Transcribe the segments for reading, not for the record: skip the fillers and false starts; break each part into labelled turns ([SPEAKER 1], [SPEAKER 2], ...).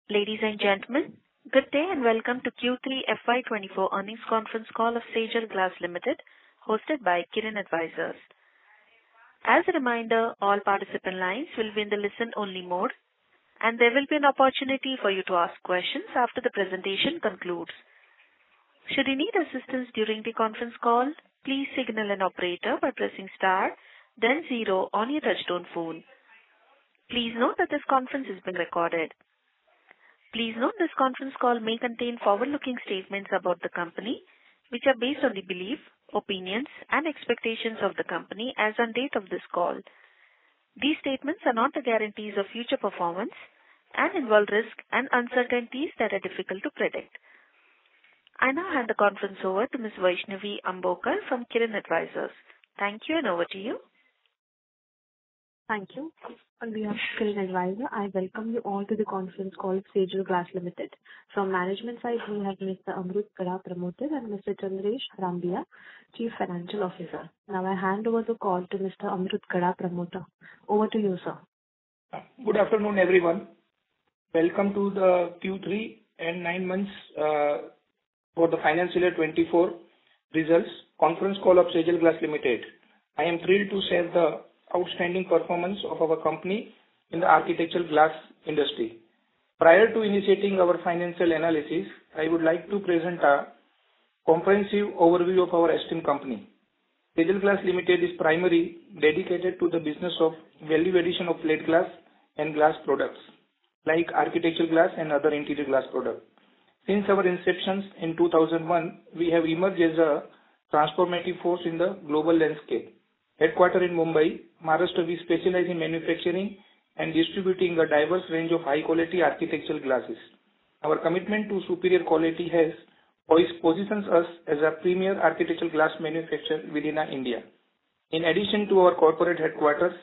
[SPEAKER 1] Ladies and gentlemen, good day and welcome to Q3 FY24 earnings conference call of Sejal Glass Limited, hosted by Kirin Advisors. As a reminder, all participant lines will be in the listen-only mode, and there will be an opportunity for you to ask questions after the presentation concludes. Should you need assistance during the conference call, please signal an operator by pressing star, then 0 on your touchtone phone. Please note that this conference is being recorded. Please note this conference call may contain forward-looking statements about the company, which are based on the belief, opinions, and expectations of the company as on date of this call. These statements are not the guarantees of future performance and involve risks and uncertainties that are difficult to predict. I now hand the conference over to Ms. Vaishnavi Ambokar from Kirin Advisors. Thank you, and over to you.
[SPEAKER 2] Thank you. On behalf of Kirin Advisor, I welcome you all to the conference call of Sejal Glass Limited. From management side, we have Mr. Amrut Kada, Promoter, and Mr. Chandresh Rambia, Chief Financial Officer. Now I hand over the call to Mr. Amrut Kada, Promoter. Over to you, sir.
[SPEAKER 3] Good afternoon, everyone. Welcome to the Q3 and 9 months for the financial year 24 results conference call of Sejal Glass Limited. I am thrilled to share the outstanding performance of our company in the architectural glass industry. Prior to initiating our financial analysis, I would like to present a comprehensive overview of our esteemed company. Sejal Glass Limited is primarily dedicated to the business of value addition of plate glass and glass products, like architectural glass and other interior glass products. Since our inception in 2001, we have emerged as a transformative force in the global landscape. Headquartered in Mumbai, Maharashtra, we specialize in manufacturing and distributing a diverse range of high-quality architectural glasses. Our commitment to superior quality has positions us as a premier architectural glass manufacturer within India. In addition to our corporate headquarters,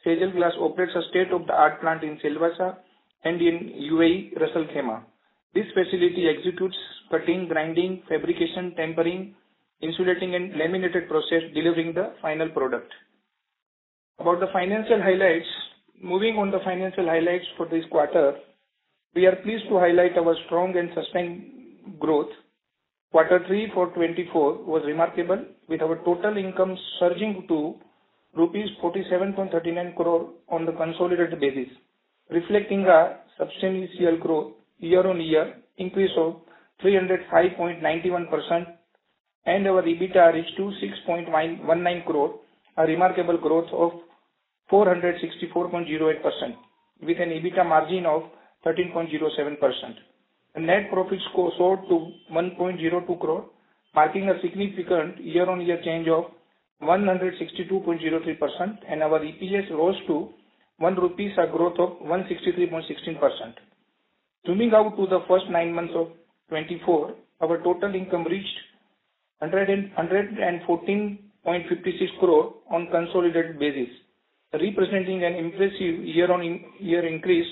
[SPEAKER 3] Sejal Glass operates a state-of-the-art plant in Silvassa and in UAE, Ras Al Khaimah. This facility executes cutting, grinding, fabrication, tempering, insulating and laminated process, delivering the final product. About the financial highlights, moving on the financial highlights for this quarter, we are pleased to highlight our strong and sustained growth. Quarter 3 for 24 was remarkable, with our total income surging to rupees 47.39 crore on the consolidated basis, reflecting a substantial growth year-on-year increase of 305.91%. And our EBITDA reached to 6.19 crore, a remarkable growth of 464.08%, with an EBITDA margin of 13.07%. The net profit soared to 1.02 crore, marking a significant year-on-year change of 162.03%, and our EPS rose to 1 rupees, a growth of 163.16%. Zooming out to the first 9 months of 24, our total income reached 114.56 crore on consolidated basis, representing an impressive year-on-year increase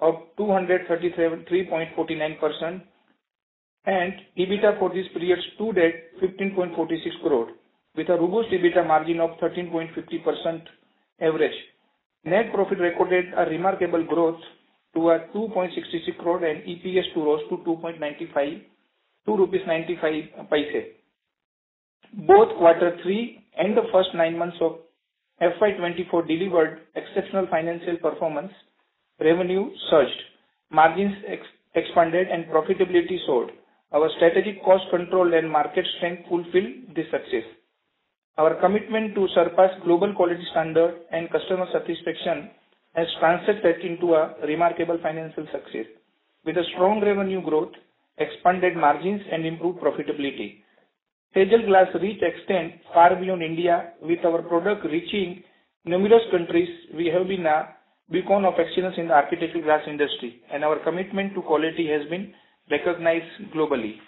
[SPEAKER 3] of 233.49%, and EBITDA for this period stood at 15.46 crore, with a robust EBITDA margin of 13.50% average. Net profit recorded a remarkable growth to a 2.66 crore and EPS rose to 2.95 rupees. Both quarter 3 and the first 9 months of FY24 delivered exceptional financial performance. Revenue surged, margins expanded, and profitability soared. Our strategic cost control and market strength fulfilled this success. Our commitment to surpass global quality standard and customer satisfaction has translated into a remarkable financial success. With a strong revenue growth, expanded margins, and improved profitability, Sejal Glass reach extend far beyond India. With our product reaching numerous countries, we have been a beacon of excellence in the architectural glass industry, and our commitment to quality has been recognized globally.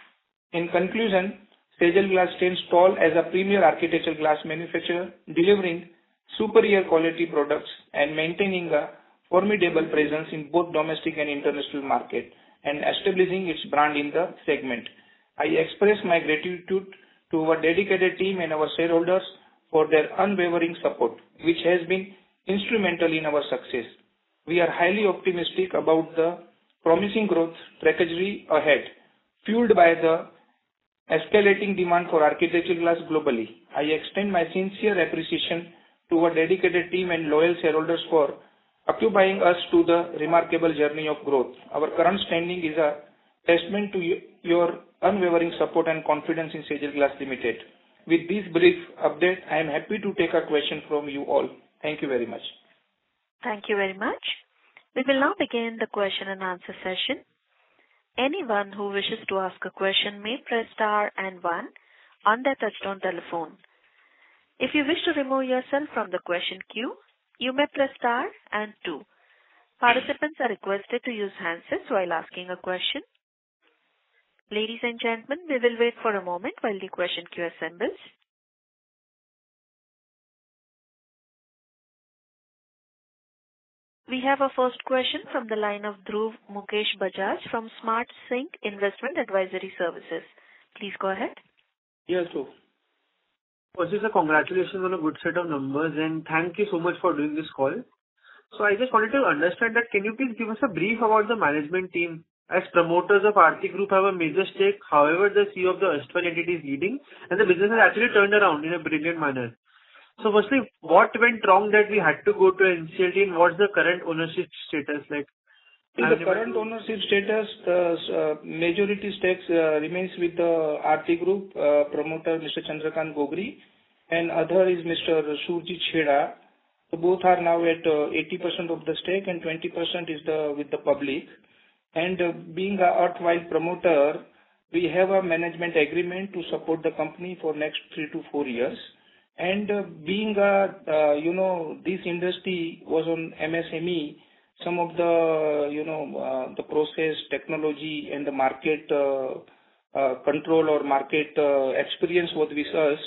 [SPEAKER 3] In conclusion, Sejal Glass stands tall as a premier architectural glass manufacturer, delivering superior quality products and maintaining a formidable presence in both domestic and international market, and establishing its brand in the segment. I express my gratitude to our dedicated team and our shareholders for their unwavering support, which has been instrumental in our success. We are highly optimistic about the promising growth trajectory ahead, fueled by the escalating demand for architectural glass globally. I extend my sincere appreciation to our dedicated team and loyal shareholders for occupying us to the remarkable journey of growth. Our current standing is a testament to your unwavering support and confidence in Sejal Glass Limited. With this brief update, I am happy to take a question from you all. Thank you very much.
[SPEAKER 1] Thank you very much. We will now begin the question and answer session. Anyone who wishes to ask a question may press star and 1 on their touchtone telephone. If you wish to remove yourself from the question queue, you may press star and 2. Participants are requested to use handsets while asking a question. Ladies and gentlemen, we will wait for a moment while the question queue assembles. We have a first question from the line of Dhruv Mukesh Bajaj from Smart Sync Investment Advisory Services. Please go ahead.
[SPEAKER 3] Yes, sir.
[SPEAKER 4] First, congratulations on a good set of numbers and thank you so much for doing this call. So I just wanted to understand that can you please give us a brief about the management team? As promoters of Aarti Group have a major stake, however, the CEO of the erstwhile entity is leading and the business has actually turned around in a brilliant manner. So firstly, what went wrong that we had to go to NCLT and what's the current ownership status like?
[SPEAKER 3] In the current ownership status, the majority stakes remains with the Aarti Group, promoter Mr. Chandrakant Gogri, and other is Mr. Surjit Chheda. So both are now at 80% of the stake and 20% is with the public. And being a erstwhile promoter, we have a management agreement to support the company for next 3 to 4 years. And being this industry was on MSME, some of the the process, technology, and the market control or market experience was with us.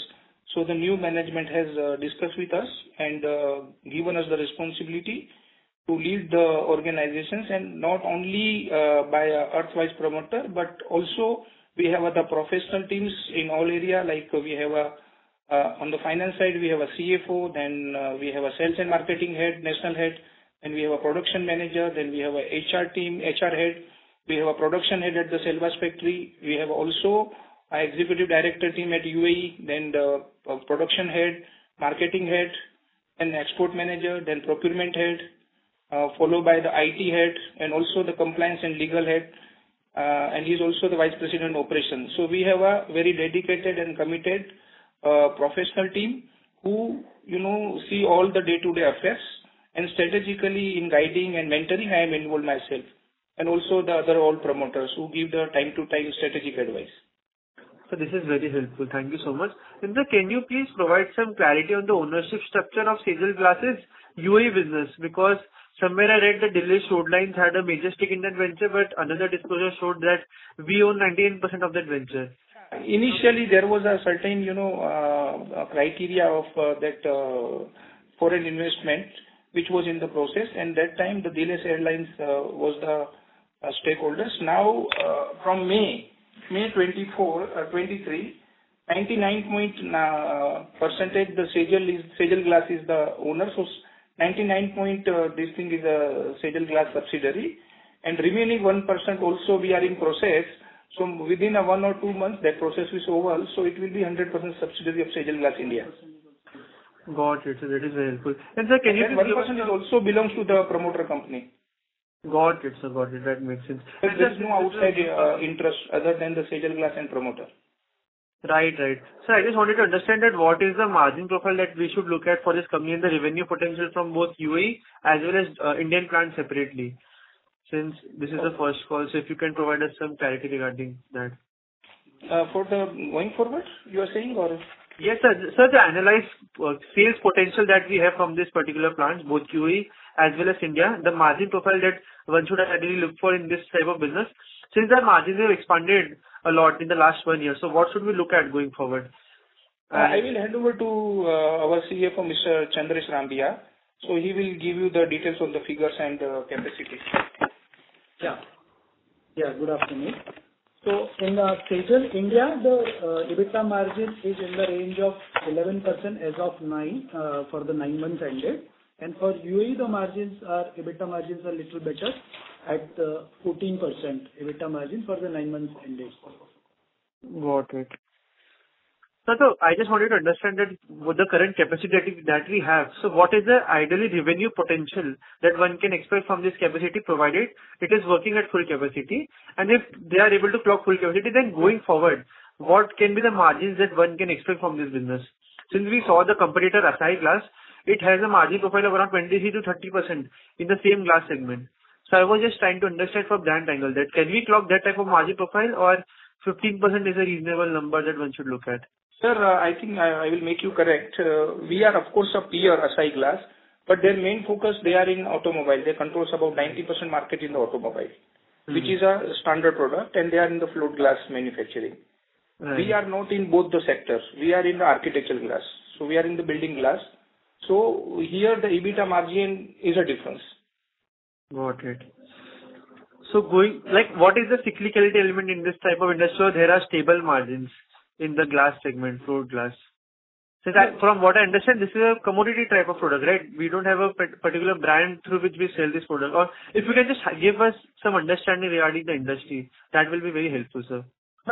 [SPEAKER 3] So the new management has discussed with us and given us the responsibility to lead the organizations, and not only by a erstwhile promoter, but also we have other professional teams in all area. Like we have on the finance side, we have a CFO, then we have a sales and marketing head, national head, and we have a production manager, then we have a HR team, HR head, we have a production head at the Selvas factory, we have also an executive director team at UAE, then the production head, marketing head, and export manager, then procurement head, followed by the IT head, and also the compliance and legal head, and he's also the vice president of operations. So we have a very dedicated and committed professional team who see all the day-to-day affairs, and strategically in guiding and mentoring I am involved myself, and also the other all promoters who give the time-to-time strategic advice.
[SPEAKER 4] So this is very helpful. Thank you so much. And can you please provide some clarity on the ownership structure of Sejal Glasses UAE business? Because somewhere I read that Delhi Road Lines had a major stake in that venture, but another disclosure showed that we own 99% of that venture.
[SPEAKER 3] Initially, there was a certain, criteria of that foreign investment, which was in the process, and that time the Delhi Airlines was the stakeholders. Now, from May 24, 23, 99% the Sejal Glass is the owner. So 99 this thing is a Sejal Glass subsidiary, and remaining 1% also we are in process. So within 1 or 2 months that process is over, so it will be 100% subsidiary of Sejal Glass India.
[SPEAKER 4] Got it. So that is very helpful. And sir, can you
[SPEAKER 3] 1% is also belongs to the promoter company.
[SPEAKER 4] Got it, sir. Got it. That makes sense.
[SPEAKER 3] There is no outside interest other than the Sejal Glass and promoter.
[SPEAKER 4] Right. So I just wanted to understand that what is the margin profile that we should look at for this company and the revenue potential from both UAE as well as Indian plants separately, since this is the first call. So if you can provide us some clarity regarding that.
[SPEAKER 3] For the going forward, you are saying, or?
[SPEAKER 4] Yes, sir. Sir, the analyzed sales potential that we have from this particular plants, both UAE as well as India, the margin profile that one should ideally look for in this type of business, since the margins have expanded a lot in the last 1 year. So what should we look at going forward?
[SPEAKER 3] I will hand over to our CFO, Mr. Chandresh Rambia. So he will give you the details on the figures and capacity.
[SPEAKER 5] Yeah, good afternoon. So in Sejal India, the EBITDA margin is in the range of 11% as of 9 for the 9 months ended. And for UAE, the EBITDA margins are a little better at 14% EBITDA margin for the 9 months ended.
[SPEAKER 4] Got it. So I just wanted to understand that with the current capacity that we have, so what is the ideally revenue potential that one can expect from this capacity, provided it is working at full capacity? And if they are able to clock full capacity, then going forward, what can be the margins that one can expect from this business? Since we saw the competitor Asahi Glass, it has a margin profile of around 23 to 30% in the same glass segment. So I was just trying to understand from that angle, that can we clock that type of margin profile, or 15% is a reasonable number that one should look at?
[SPEAKER 3] Sir, I think I will make you correct. We are, of course, a peer, Asahi Glass, but their main focus, they are in automobile. They control about 90% market in the automobile, which is a standard product, and they are in the float glass manufacturing.
[SPEAKER 4] Right.
[SPEAKER 3] We are not in both the sectors. We are in the architectural glass. So we are in the building glass. So here the EBITDA margin is a difference.
[SPEAKER 4] Got it. So what is the cyclicality element in this type of industry? So there are stable margins in the glass segment, float glass. So that, from what I understand, this is a commodity type of product, right? We don't have a particular brand through which we sell this product. Or if you can just give us some understanding regarding the industry, that will be very helpful, sir.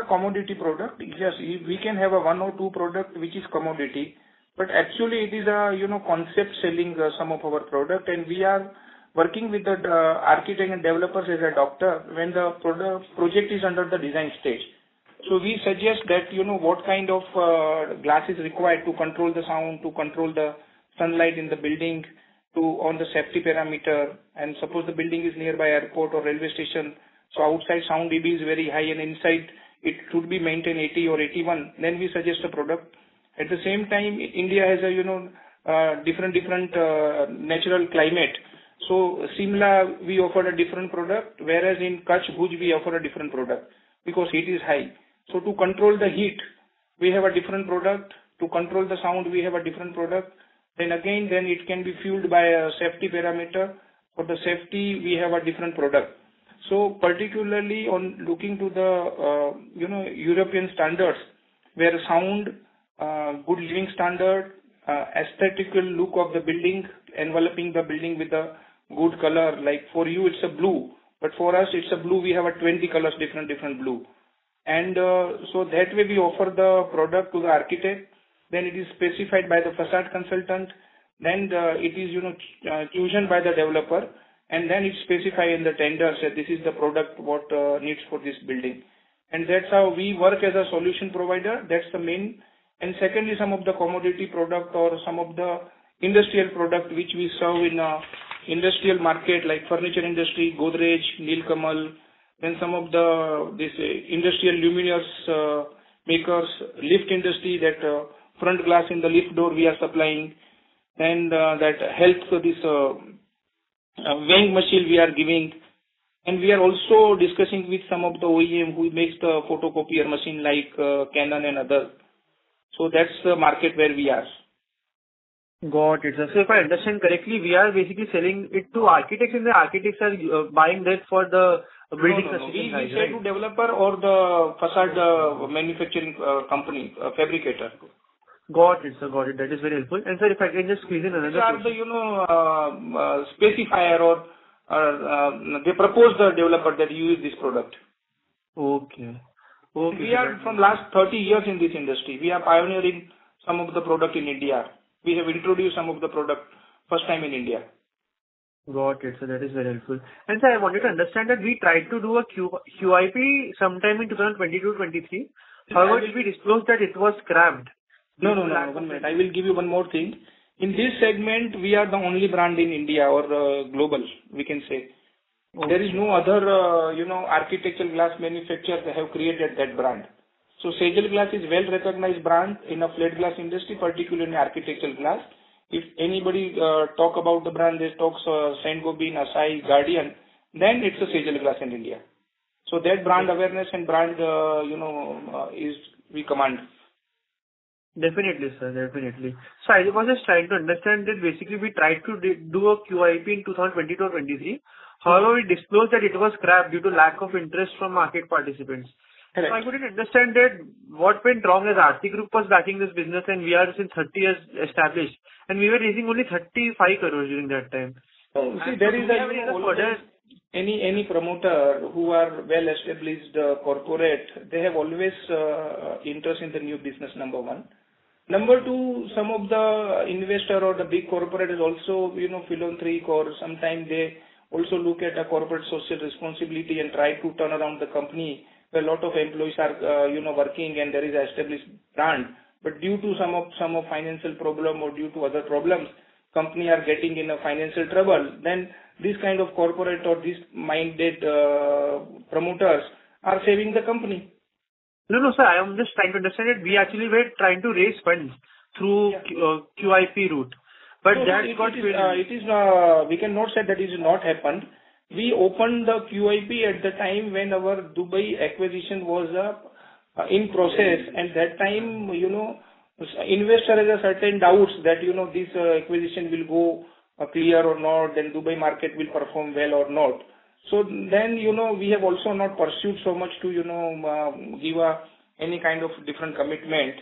[SPEAKER 3] A commodity product, yes, we can have a one or two product which is commodity, but actually it is a concept selling some of our product, and we are working with the architect and developers as a doctor when the project is under the design stage. So we suggest that what kind of glass is required to control the sound, to control the sunlight in the building, on the safety parameter, and suppose the building is nearby airport or railway station, so outside sound dB is very high and inside it should be maintained 80 or 81, then we suggest a product. At the same time, India has a different natural climate. So Simla we offer a different product, whereas in Kutch, Bhuj we offer a different product because heat is high. So to control the heat, we have a different product. To control the sound, we have a different product. Then it can be fueled by a safety parameter. For the safety, we have a different product. So particularly on looking to the European standards, where sound, good living standard, aesthetical look of the building, enveloping the building with a good color. Like for you, it's a blue, but for us, it's a blue. We have a 20 colors, different blue. And so that way we offer the product to the architect, then it is specified by the facade consultant, then it is chosen by the developer, and then it's specified in the tender that this is the product what needs for this building. And that's how we work as a solution provider. That's the main. And secondly, some of the commodity product or some of the industrial product which we serve in industrial market like furniture industry, Godrej, Nilkamal. Then some of this industrial luminaires makers, lift industry, that front glass in the lift door we are supplying, and that helps this weighing machine we are giving, and we are also discussing with some of the OEM who makes the photocopier machine like Canon and others. So that's the market where we are.
[SPEAKER 4] Got it, sir. So if I understand correctly, we are basically selling it to architects, and the architects are buying that for the building.
[SPEAKER 3] No. We sell to developer or the facade manufacturing company, fabricator.
[SPEAKER 4] Got it, sir. Got it. That is very helpful. And sir, if I can just squeeze in another question.
[SPEAKER 3] These are the specifier or they propose the developer that you use this product.
[SPEAKER 4] Okay.
[SPEAKER 3] We are from last 30 years in this industry. We are pioneering some of the product in India. We have introduced some of the product first time in India.
[SPEAKER 4] Got it, so that is very helpful. And sir, I wanted to understand that we tried to do a QIP sometime in 2022-23. However, did we disclose that it was scrapped?
[SPEAKER 3] No. 1 minute. I will give you one more thing. In this segment, we are the only brand in India or global, we can say. Okay. There is no other, architectural glass manufacturer that have created that brand. So Sejal Glass is well recognized brand in a flat glass industry, particularly in architectural glass. If anybody talk about the brand, they talk Saint-Gobain, Asahi, Guardian, then it's a Sejal Glass in India. So that brand awareness and brand, is we command.
[SPEAKER 4] Definitely, sir. Definitely. So I was just trying to understand that basically we tried to do a QIP in 2022 or 23. However, we disclosed that it was scrapped due to lack of interest from market participants. Correct. So I couldn't understand that what went wrong, as Aarti Group was backing this business and we are since 30 years established, and we were raising only 35 crores during that time.
[SPEAKER 3] See, there is any promoter who are well established corporate, they have always interest in the new business, number one. Number two, some of the investor or the big corporate is also, philanthropic, or sometimes they also look at a corporate social responsibility and try to turn around the company where a lot of employees are, working and there is an established brand. But due to some of financial problem or due to other problems, company are getting in a financial trouble, then this kind of corporate or this minded promoters are saving the company.
[SPEAKER 4] No, sir. I am just trying to understand it. We actually were trying to raise funds through QIP route, but
[SPEAKER 3] No,
[SPEAKER 4] that got
[SPEAKER 3] we cannot say that it is not happened. We opened the QIP at the time when our Dubai acquisition was in process, and that time, investor has a certain doubts that, this acquisition will go clear or not, then Dubai market will perform well or not. So then, we have also not pursued so much to, give any kind of different commitment.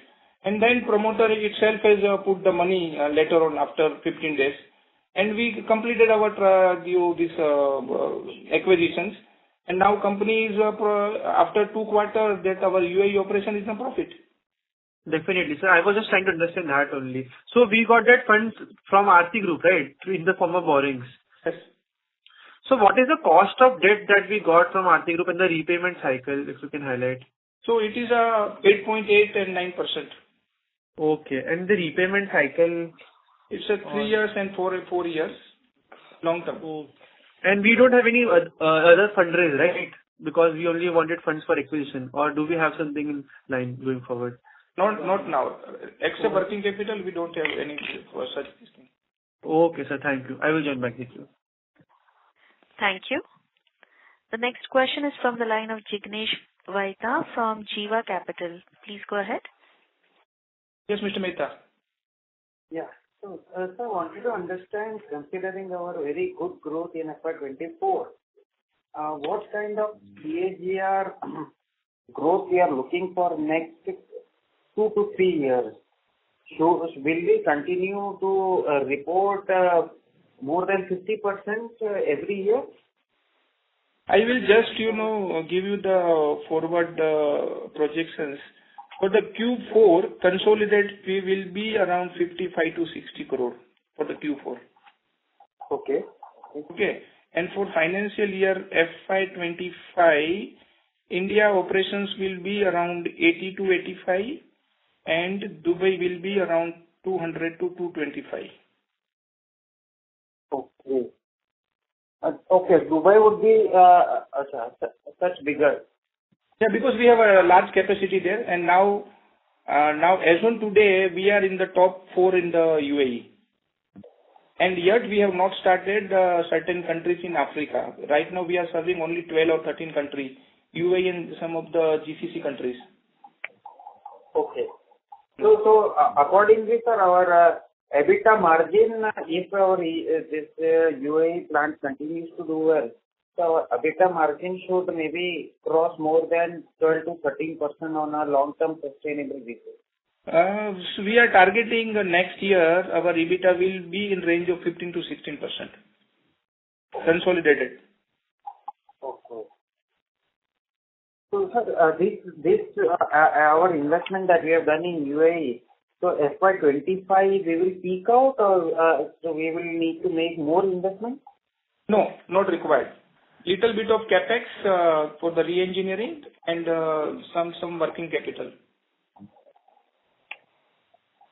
[SPEAKER 3] And then promoter itself has put the money later on after 15 days. And we completed our acquisitions. And now company is, after 2 quarters, that our UAE operation is a profit.
[SPEAKER 4] Definitely, sir. I was just trying to understand that only. So we got that funds from Aarti Group, right? In the form of borrowings.
[SPEAKER 3] Yes.
[SPEAKER 4] So what is the cost of debt that we got from Aarti Group and the repayment cycle, if you can highlight?
[SPEAKER 3] So it is 8.8 and 9%.
[SPEAKER 4] Okay. And the repayment cycle?
[SPEAKER 3] It's 3 years and 4 years, long term.
[SPEAKER 4] Oh. And we don't have any other fundraise, right? Because we only wanted funds for acquisition. Or do we have something in line going forward?
[SPEAKER 3] Not now. Except working capital, we don't have any for such thing.
[SPEAKER 4] Okay, sir. Thank you. I will join back with you.
[SPEAKER 1] Thank you. The next question is from the line of Jignesh Vaita from Jiva Capital. Please go ahead.
[SPEAKER 3] Yes, Mr. Mehta.
[SPEAKER 6] Yeah. So, sir, I wanted to understand, considering our very good growth in FY24, what kind of CAGR growth we are looking for next 2 to 3 years? So, will we continue to report more than 50% every year?
[SPEAKER 3] I will just, give you the forward projections. For the Q4, consolidated, we will be around 55 to 60 crore for the Q4.
[SPEAKER 6] Okay.
[SPEAKER 3] Okay. And for financial year FY25, India operations will be around 80 to 85, and Dubai will be around 200 to 225.
[SPEAKER 6] Okay. Okay, Dubai would be such bigger.
[SPEAKER 3] Yeah, because we have a large capacity there, and now as on today, we are in the top 4 in the UAE. And yet we have not started certain countries in Africa. Right now we are serving only 12 or 13 countries, UAE and some of the GCC countries.
[SPEAKER 6] Okay. So accordingly, sir, our EBITDA margin, if our this UAE plant continues to do well, so our EBITDA margin should maybe cross more than 12 to 13% on a long-term sustainable basis.
[SPEAKER 3] So we are targeting next year, our EBITDA will be in range of 15 to 16%, consolidated.
[SPEAKER 6] Okay. So, sir, this our investment that we have done in UAE, so FY25 we will peak out, or so we will need to make more investment?
[SPEAKER 3] No, not required. Little bit of capex for the re-engineering and some working capital.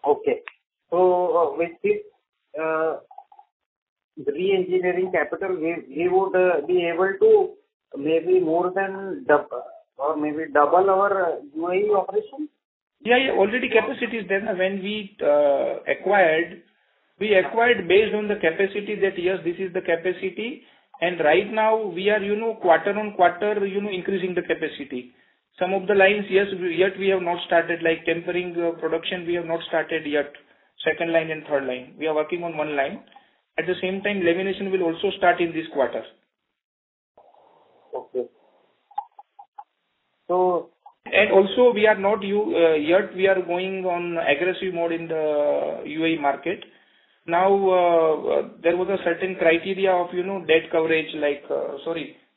[SPEAKER 6] Okay. So with this re-engineering capital, we would be able to maybe more than double or maybe double our UAE operation?
[SPEAKER 3] Yeah, already capacity is there. When we acquired based on the capacity that, yes, this is the capacity. And right now we are, quarter on quarter, increasing the capacity. Some of the lines, yes, yet we have not started, like tempering production, we have not started yet. Second line and third line. We are working on one line. At the same time, lamination will also start in this quarter.
[SPEAKER 6] Okay. So,
[SPEAKER 3] and also we are not yet we are going on aggressive mode in the UAE market. Now, there was a certain criteria of, debt coverage, like,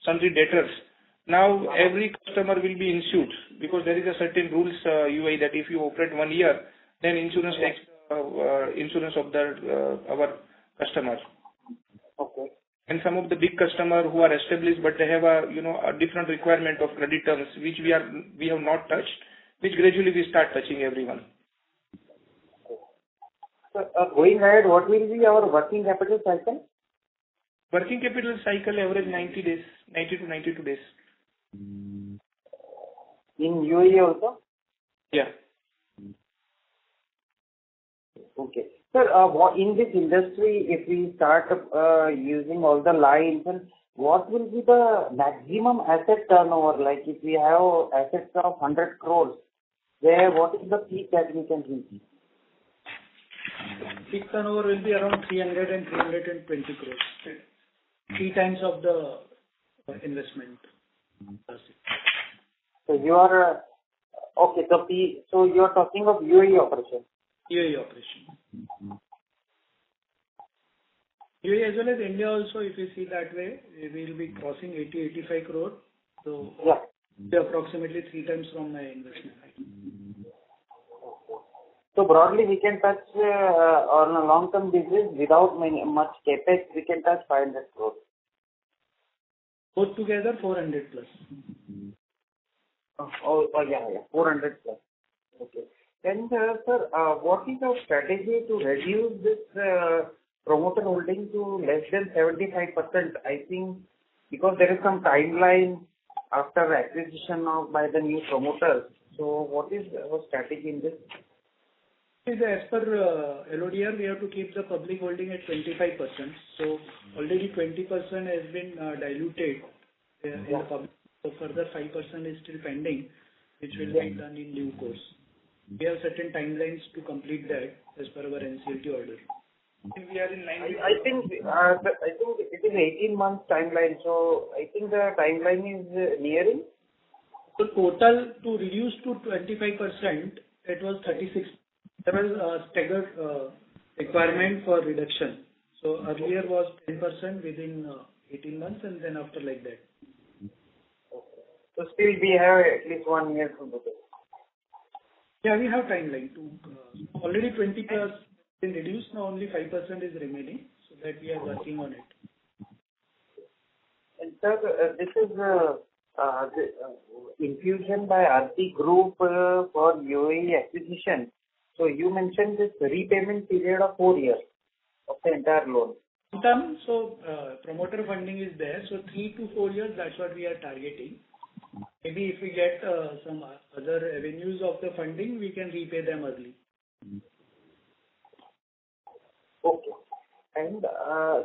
[SPEAKER 3] sundry debtors. Now, every customer will be insured because there is a certain rules, UI, that if you operate 1 year, then insurance takes insurance of our customers.
[SPEAKER 6] Okay.
[SPEAKER 3] And some of the big customer who are established, but they have a different requirement of credit terms, which we have not touched, which gradually we start touching everyone.
[SPEAKER 6] So, going ahead, what will be our working capital cycle?
[SPEAKER 3] Working capital cycle average 90 days, 90 to 92 days.
[SPEAKER 6] In UAE also?
[SPEAKER 3] Yeah.
[SPEAKER 6] Okay. Sir, in this industry, if we start using all the lines, and what will be the maximum asset turnover? Like if we have assets of 100 crores, what is the peak that we can reach?
[SPEAKER 5] Peak turnover will be around 300 and 320 crores. 3 times of the investment.
[SPEAKER 6] So you are okay. So you are talking of UAE operation.
[SPEAKER 5] UAE operation. UAE as well as India also, if you see that way, we will be crossing 80-85 crore. So
[SPEAKER 6] Yeah.
[SPEAKER 5] approximately 3 times from my investment.
[SPEAKER 6] So broadly, we can touch on a long-term basis without much capex. We can touch 500 crores.
[SPEAKER 5] Both together, 400 plus.
[SPEAKER 6] Yeah, 400 plus. Okay. And sir, what is our strategy to reduce this promoter holding to less than 75%? I think because there is some timeline after acquisition by the new promoters. So what is our strategy in this?
[SPEAKER 5] As per LODR, we have to keep the public holding at 25%. So already 20% has been diluted in the public. So further 5% is still pending, which will be done in due course. We have certain timelines to complete that as per our NCLT order. We are in line.
[SPEAKER 6] I think it is 18 months timeline. So I think the timeline is nearing.
[SPEAKER 5] So total to reduce to 25%, it was 36. There was a staggered requirement for reduction. So earlier was 10% within 18 months, and then after like that.
[SPEAKER 6] So still we have at least 1 year to do this.
[SPEAKER 5] Yeah, we have timeline to already 20% been reduced. Now only 5% is remaining, so that we are working on it.
[SPEAKER 6] And sir, this is infusion by RT Group for UAE acquisition. So you mentioned this repayment period of 4 years of the entire loan.
[SPEAKER 5] So promoter funding is there. So 3 to 4 years, that's what we are targeting. Maybe if we get some other avenues of the funding, we can repay them early.
[SPEAKER 6] Okay. And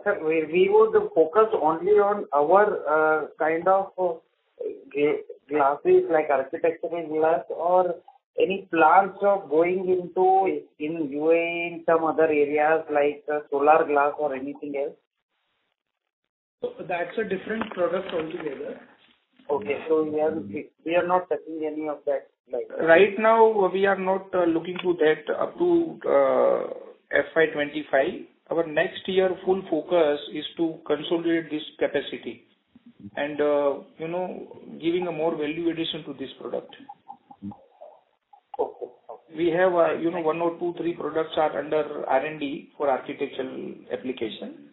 [SPEAKER 6] sir, we would focus only on our kind of glasses like architectural glass, or any plans of going into in UAE in some other areas like solar glass or anything else?
[SPEAKER 5] So that's a different product altogether.
[SPEAKER 6] Okay, so we are not touching any of that.
[SPEAKER 3] Right now, we are not looking to that up to FY25. Our next year full focus is to consolidate this capacity and, giving a more value addition to this product.
[SPEAKER 6] Okay.
[SPEAKER 3] We have, 1 or 2, 3 products are under R&D for architectural application.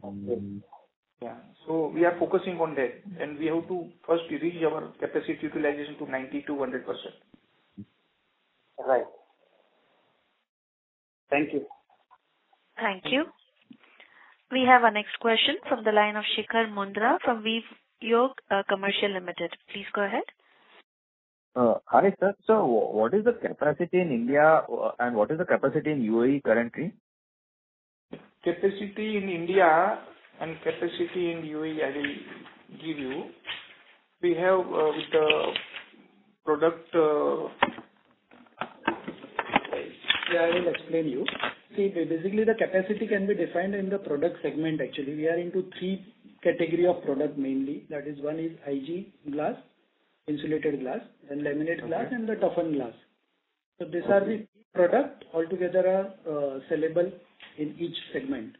[SPEAKER 6] Okay.
[SPEAKER 3] Yeah. So we are focusing on that, and we have to first reach our capacity utilization to 90 to 100%.
[SPEAKER 6] Right. Thank you.
[SPEAKER 1] Thank you. We have our next question from the line of Shikhar Mundra from IPO Commercial Limited. Please go ahead.
[SPEAKER 7] Hi, sir. So what is the capacity in India and what is the capacity in UAE currently?
[SPEAKER 3] Capacity in India and capacity in UAE, I will give you. We have with the product.
[SPEAKER 5] I will explain you. See, basically the capacity can be defined in the product segment actually. We are into 3 category of product mainly. That is, one is IG glass, insulated glass, then laminate glass and the toughened glass. So these are the product altogether are sellable in each segment.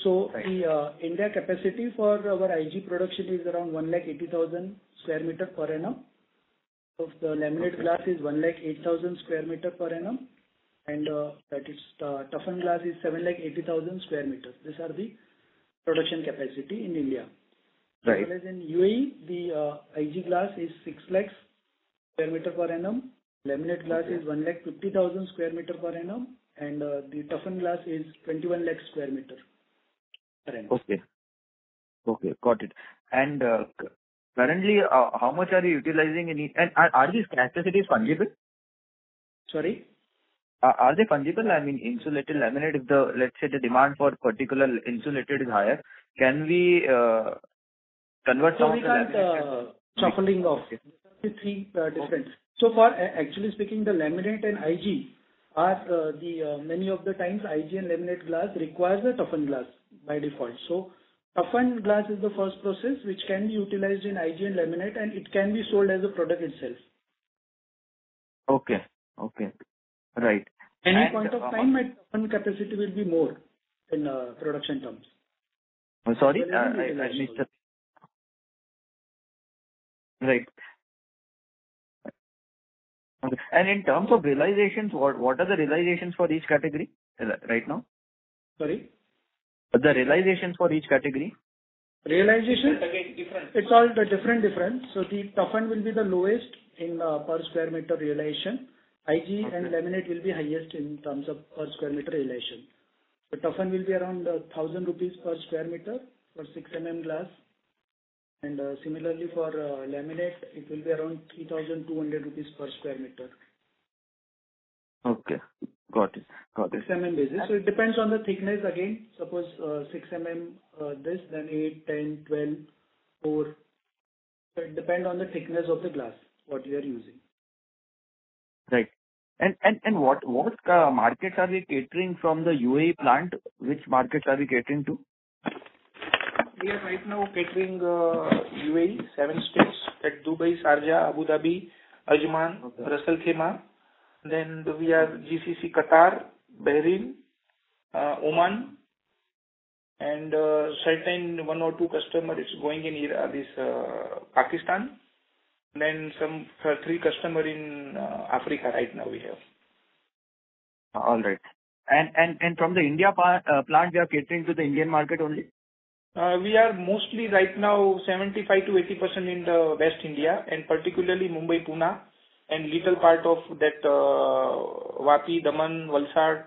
[SPEAKER 5] So the India capacity for our IG production is around 180,000 square meter per annum. So the laminate glass is 108,000 square meter per annum, and that is toughened glass is 780,000 square meters. These are the production capacity in India.
[SPEAKER 7] Right.
[SPEAKER 5] As well as in UAE, the IG glass is 6 lakhs square meter per annum. Laminate glass is 150,000 square meter per annum, and the toughened glass is 21 lakh square meter per annum.
[SPEAKER 7] Okay. Okay, got it. And currently, how much are you utilizing in and are these capacities fungible?
[SPEAKER 5] Sorry?
[SPEAKER 7] Are they fungible? I mean, insulated laminate, if the, let's say, the demand for particular insulated is higher, can we convert some
[SPEAKER 5] So we
[SPEAKER 7] of the
[SPEAKER 5] can't
[SPEAKER 7] laminate?
[SPEAKER 5] shuffling off. The three different. So for actually speaking, the laminate and IG are many of the times IG and laminate glass requires a toughened glass by default. So toughened glass is the first process which can be utilized in IG and laminate, and it can be sold as a product itself.
[SPEAKER 7] Okay. Okay. Right.
[SPEAKER 5] Any point of time, my toughened capacity will be more in production terms.
[SPEAKER 7] Sorry,
[SPEAKER 5] Well,
[SPEAKER 7] I missed it. Right. Okay. And in terms of realizations, what are the realizations for each category right now?
[SPEAKER 5] Sorry?
[SPEAKER 7] The realizations for each category?
[SPEAKER 5] Realization?
[SPEAKER 3] Again, different.
[SPEAKER 5] It's all the different. So the toughened will be the lowest in per square meter realization. IG and laminate will be highest in terms of per square meter realization. So toughened will be around 1,000 rupees per square meter for 6 mm glass. And similarly for laminate, it will be around 3,200 rupees per square meter.
[SPEAKER 7] Okay. Got it.
[SPEAKER 5] 6 mm basis. So it depends on the thickness again. Suppose 6 mm this, then 8, 10, 12, 4. So it depends on the thickness of the glass, what you are using.
[SPEAKER 7] Right. And what markets are we catering from the UAE plant? Which markets are we catering to?
[SPEAKER 3] We are right now catering UAE, 7 states, at Dubai, Sharjah, Abu Dhabi, Ajman, Ras Al Khaimah. Then we are GCC, Qatar, Bahrain, Oman, and certain 1 or 2 customers is going in Pakistan. Then some 3 customers in Africa right now we have.
[SPEAKER 7] All right. And from the India plant, we are catering to the Indian market only?
[SPEAKER 3] We are mostly right now 75 to 80% in the West India, and particularly Mumbai, Pune, and little part of that Vapi, Daman, Valsad,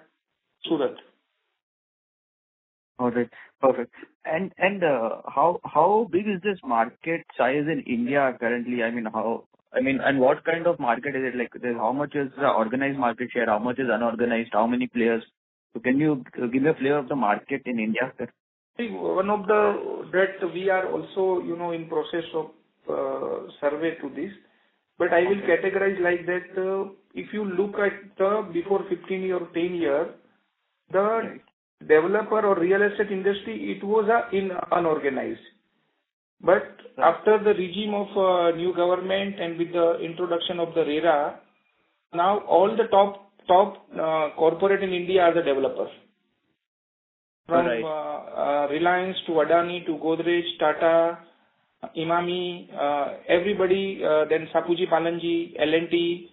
[SPEAKER 3] Surat.
[SPEAKER 7] All right. Perfect. And how big is this market size in India currently? And what kind of market is it? Like, how much is the organized market share? How much is unorganized? How many players? So can you give me a flavor of the market in India, sir?
[SPEAKER 3] One of that we are also, in process of survey to this, but I will categorize like that. If you look at the before 15 year or 10 year, the developer or real estate industry, it was unorganized. But after the regime of new government and with the introduction of the RERA, now all the top corporate in India are the developers. From Reliance to Adani to Godrej, Tata, Imami, everybody, then Sapuji Palanji, L&T,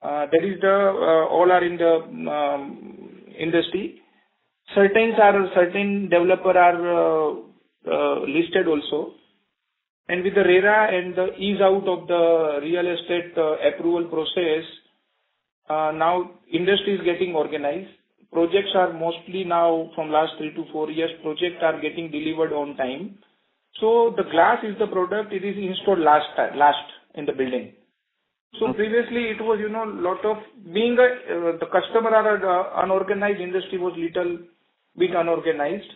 [SPEAKER 3] that is all are in the industry. Certain developer are listed also. And with the RERA and the ease out of the real estate approval process, now industry is getting organized. Projects are mostly now from last 3 to 4 years, projects are getting delivered on time. So the glass is the product, it is installed last in the building. So previously it was, lot of being the customer are unorganized, industry was little bit unorganized.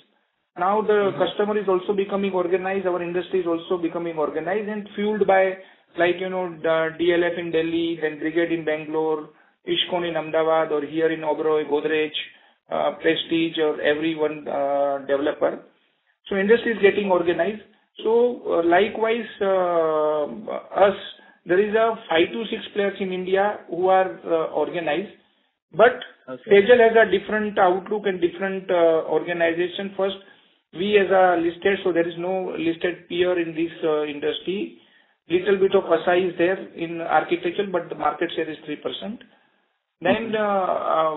[SPEAKER 3] Now the customer is also becoming organized, our industry is also becoming organized and fueled by the DLF in Delhi, then Brigade in Bangalore, Ishkon in Ahmedabad, or here in Oberoi, Godrej, Prestige, or everyone developer. So industry is getting organized. So likewise, us there is a 5 to 6 players in India who are organized, but
[SPEAKER 7] Okay.
[SPEAKER 3] Sejal has a different outlook and different organization. First, we as a listed, so there is no listed peer in this industry. Little bit of SI is there in architecture, but the market share is 3%. Then our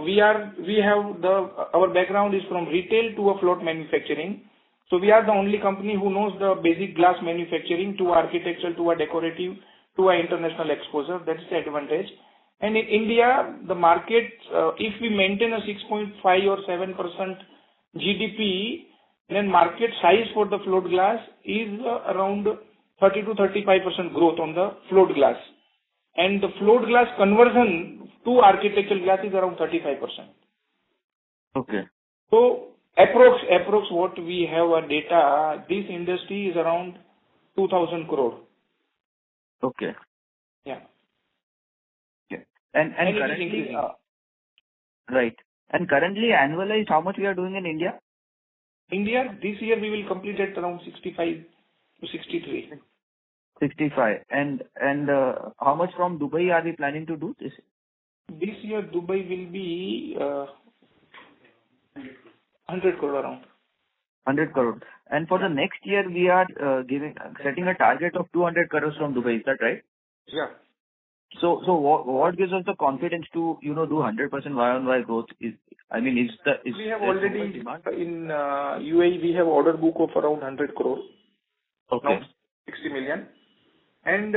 [SPEAKER 3] background is from retail to a float manufacturing. So we are the only company who knows the basic glass manufacturing to architectural, to a decorative, to a international exposure. That is the advantage. And in India, the market, if we maintain a 6.5 or 7% GDP, then market size for the float glass is around 30 to 35% growth on the float glass. And the float glass conversion to architectural glass is around 35%.
[SPEAKER 7] Okay.
[SPEAKER 3] So approx what we have a data, this industry is around 2,000 crore.
[SPEAKER 7] Okay.
[SPEAKER 3] Yeah.
[SPEAKER 7] Okay.
[SPEAKER 3] And
[SPEAKER 7] And
[SPEAKER 3] it is
[SPEAKER 7] currently,
[SPEAKER 3] increasing.
[SPEAKER 7] right. And currently, annualized, how much we are doing in India?
[SPEAKER 3] India, this year we will complete at around 65 to 63.
[SPEAKER 7] 65. And how much from Dubai are we planning to do this?
[SPEAKER 3] This year Dubai will be 100 crore around.
[SPEAKER 7] 100 crore. And for the next year, we are setting a target of 200 crores from Dubai. Is that right?
[SPEAKER 3] Yeah.
[SPEAKER 7] So what gives us the confidence to, do 100% Y-on-Y growth? We
[SPEAKER 3] have already in UAE, we have order book of around 100 crore.
[SPEAKER 7] Okay.
[SPEAKER 3] Now 60 million. And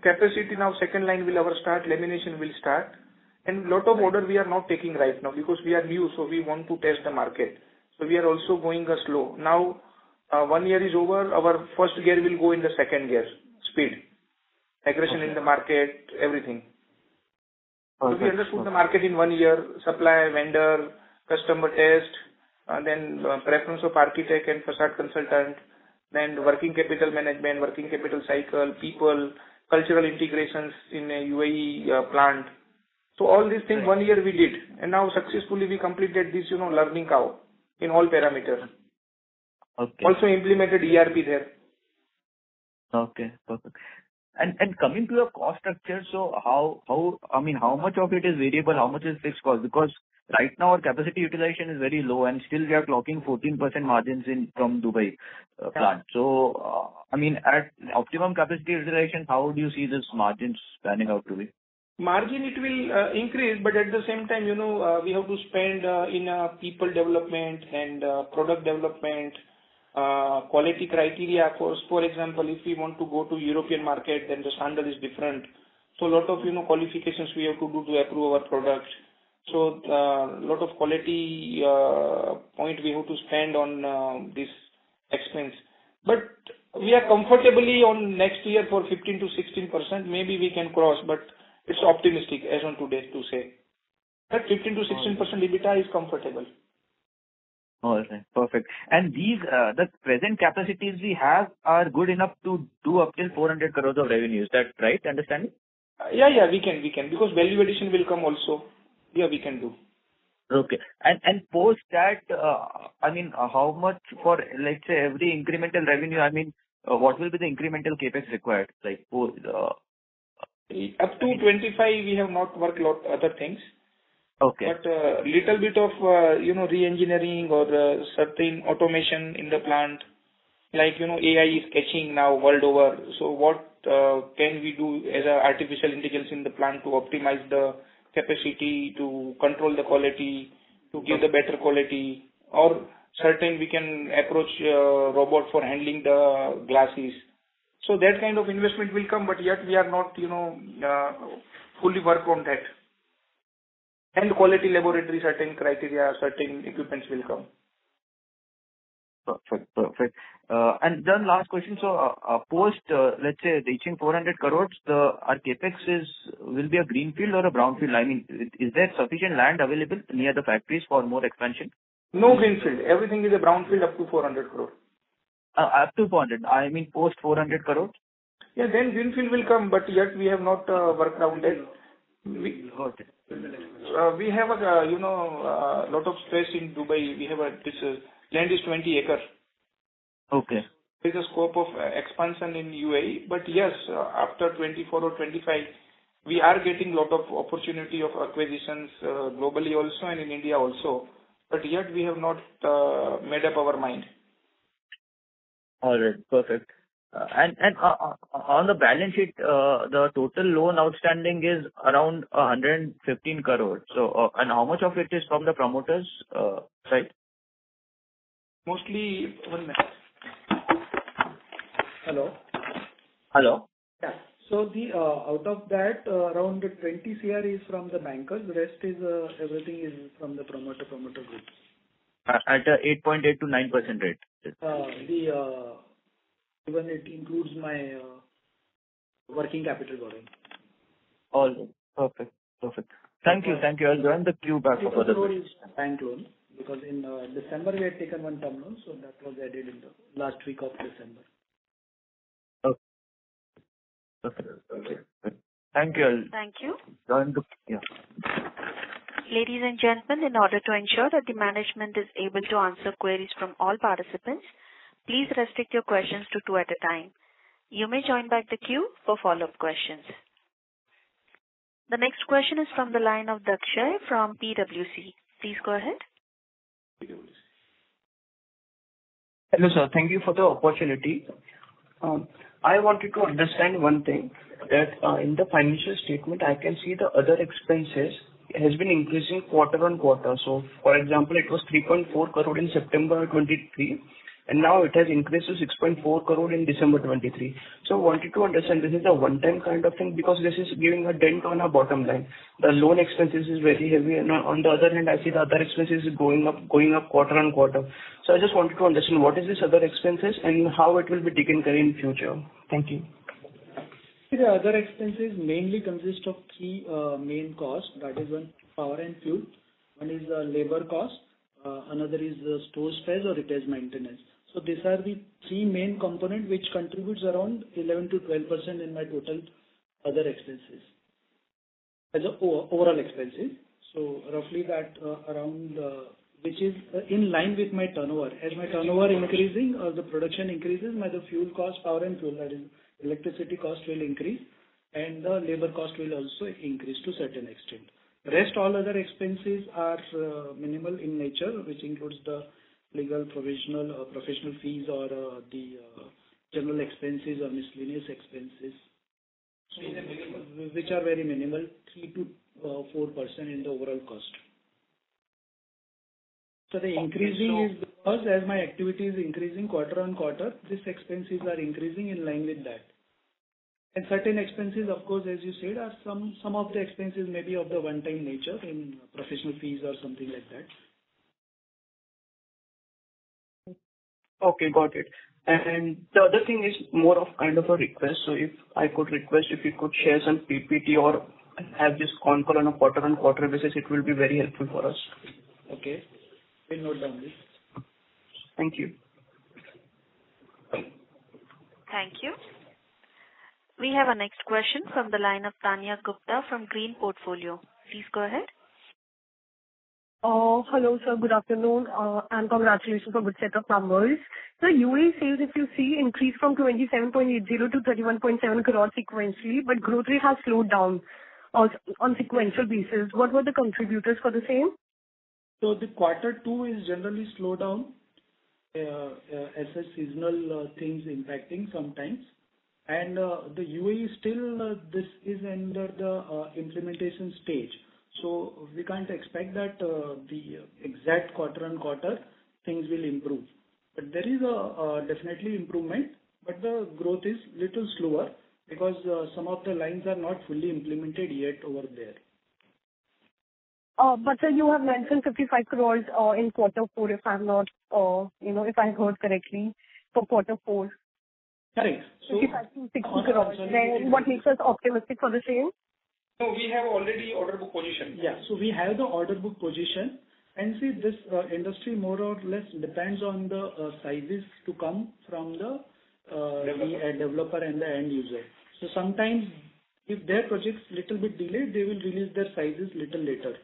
[SPEAKER 3] capacity now, second line will ever start, lamination will start. And lot of order we are not taking right now because we are new, so we want to test the market. So we are also going slow. Now 1 year is over, our first gear will go in the second gear, speed, aggression in the market, everything. So we understood the market in 1 year, supply, vendor, customer test, then preference of architect and facade consultant, then working capital management, working capital cycle, people, cultural integrations in a UAE plant. So all these things 1 year we did, and now successfully we completed this, learning curve in all parameters.
[SPEAKER 7] Okay.
[SPEAKER 3] Also implemented ERP there.
[SPEAKER 7] Okay, perfect. And coming to your cost structure, so how much of it is variable, how much is fixed cost? Because right now our capacity utilization is very low, and still we are clocking 14% margins from Dubai plant. So, at optimum capacity utilization, how do you see this margins panning out to be?
[SPEAKER 3] Margin, it will increase, but at the same time, we have to spend in people development and product development, quality criteria. For example, if we want to go to European market, then the standard is different. So a lot of, qualifications we have to do to approve our product. So lot of quality point we have to spend on this expense. But we are comfortably on next year for 15 to 16%. Maybe we can cross, but it's optimistic as on today to say. But 15 to 16% EBITDA is comfortable.
[SPEAKER 7] All right, perfect. And these, the present capacities we have are good enough to do up till 400 crores of revenue. Is that right understanding?
[SPEAKER 3] Yeah, we can. Because value addition will come also. Yeah, we can do.
[SPEAKER 7] Okay. And post that, how much for, let's say, every incremental revenue, what will be the incremental capex required? Like,
[SPEAKER 3] up to 25, we have not worked lot other things.
[SPEAKER 7] Okay.
[SPEAKER 3] But little bit of, re-engineering or certain automation in the plant, like, AI is catching now world over. So what can we do as a artificial intelligence in the plant to optimize the capacity, to control the quality, to give the better quality, or certain we can approach robot for handling the glasses. So that kind of investment will come, but yet we are not, fully work on that. And quality laboratory, certain criteria, certain equipments will come.
[SPEAKER 7] Perfect. And then last question. So, post, let's say, reaching 400 crores, our capex will be a greenfield or a brownfield? Is there sufficient land available near the factories for more expansion?
[SPEAKER 3] No greenfield. Everything is a brownfield up to 400 crore.
[SPEAKER 7] Up to 400. Post 400 crores?
[SPEAKER 3] Yeah, then greenfield will come, but yet we have not worked out that. We have a lot of space in Dubai. We have this land is 20 acres.
[SPEAKER 7] Okay.
[SPEAKER 3] there is a scope of expansion in UAE. But yes, after 24 or 25, we are getting lot of opportunity of acquisitions globally also and in India also. But yet we have not made up our mind.
[SPEAKER 7] All right. Perfect. And on the balance sheet, the total loan outstanding is around 115 crore. So, and how much of it is from the promoters side?
[SPEAKER 3] Mostly, 1 minute.
[SPEAKER 5] Hello?
[SPEAKER 7] Hello?
[SPEAKER 5] Yeah. So the out of that, around 20 CR is from the bankers. The rest is everything is from the promoter group.
[SPEAKER 7] At a 8.8 to 9% rate.
[SPEAKER 5] Even it includes my working capital borrowing.
[SPEAKER 7] All right. Perfect. Perfect. Thank you. Thank you. I'll join the queue back for further questions.
[SPEAKER 5] Bank loan, because in December we had taken one term loan, so that was added in the last week of December.
[SPEAKER 7] Okay. Thank you.
[SPEAKER 1] Thank you.
[SPEAKER 7] Join the queue.
[SPEAKER 1] Ladies and gentlemen, in order to ensure that the management is able to answer queries from all participants, please restrict your questions to 2 at a time. You may join back the queue for follow-up questions. The next question is from the line of Dakshay from PwC. Please go ahead.
[SPEAKER 8] Hello, sir. Thank you for the opportunity. I wanted to understand one thing, that in the financial statement, I can see the other expenses has been increasing quarter on quarter. So, for example, it was 3.4 crore in September 23, and now it has increased to 6.4 crore in December 23. So, I wanted to understand, this is a one-time kind of thing, because this is giving a dent on our bottom line. The loan expenses is very heavy, and on the other hand, I see the other expenses is going up quarter on quarter. So, I just wanted to understand what is this other expenses and how it will be taken care in future. Thank you.
[SPEAKER 5] The other expenses mainly consist of 3 main costs. That is one, power and fuel. One is labor cost. Another is store space or repairs maintenance. So these are the 3 main components which contributes around 11 to 12% in my total other expenses as a overall expenses. So roughly that around which is in line with my turnover. As my turnover increasing or the production increases, my the fuel cost, power and fuel, that is electricity cost will increase, and the labor cost will also increase to certain extent. Rest all other expenses are minimal in nature, which includes the legal, professional fees or the general expenses or miscellaneous expenses, which are very minimal, 3 to 4% in the overall cost. So the increasing is because as my activity is increasing quarter on quarter, these expenses are increasing in line with that. And certain expenses, of course, as you said, are some of the expenses may be of the one-time nature in professional fees or something like that.
[SPEAKER 8] Okay, got it. And the other thing is more of kind of a request. So if I could request if you could share some PPT or have this con call on a quarter basis, it will be very helpful for us.
[SPEAKER 5] Okay. We'll note down this.
[SPEAKER 8] Thank you.
[SPEAKER 1] Thank you. We have a next question from the line of Tanya Gupta from Green Portfolio. Please go ahead.
[SPEAKER 9] Hello, sir. Good afternoon, and congratulations for good set of numbers. So UAE sales, if you see, increased from 27.80 to 31.7 crore sequentially, but growth rate has slowed down on sequential basis. What were the contributors for the same?
[SPEAKER 5] So the Q2 is generally slow down as a seasonal things impacting sometimes. And the UAE still, this is under the implementation stage. So we can't expect that the exact quarter on quarter things will improve. But there is a definitely improvement, but the growth is little slower because some of the lines are not fully implemented yet over there.
[SPEAKER 9] But sir, you have mentioned 55 crores in Q4, if I'm not, if I heard correctly, for Q4.
[SPEAKER 5] Correct. So
[SPEAKER 9] 55 to 60 crores. Then what makes us optimistic for the same?
[SPEAKER 3] No, we have already order book position.
[SPEAKER 5] Yeah, so we have the order book position, and see this industry more or less depends on the sizes to come from the developer and the end user. So sometimes if their projects little bit delayed, they will release their sizes little later.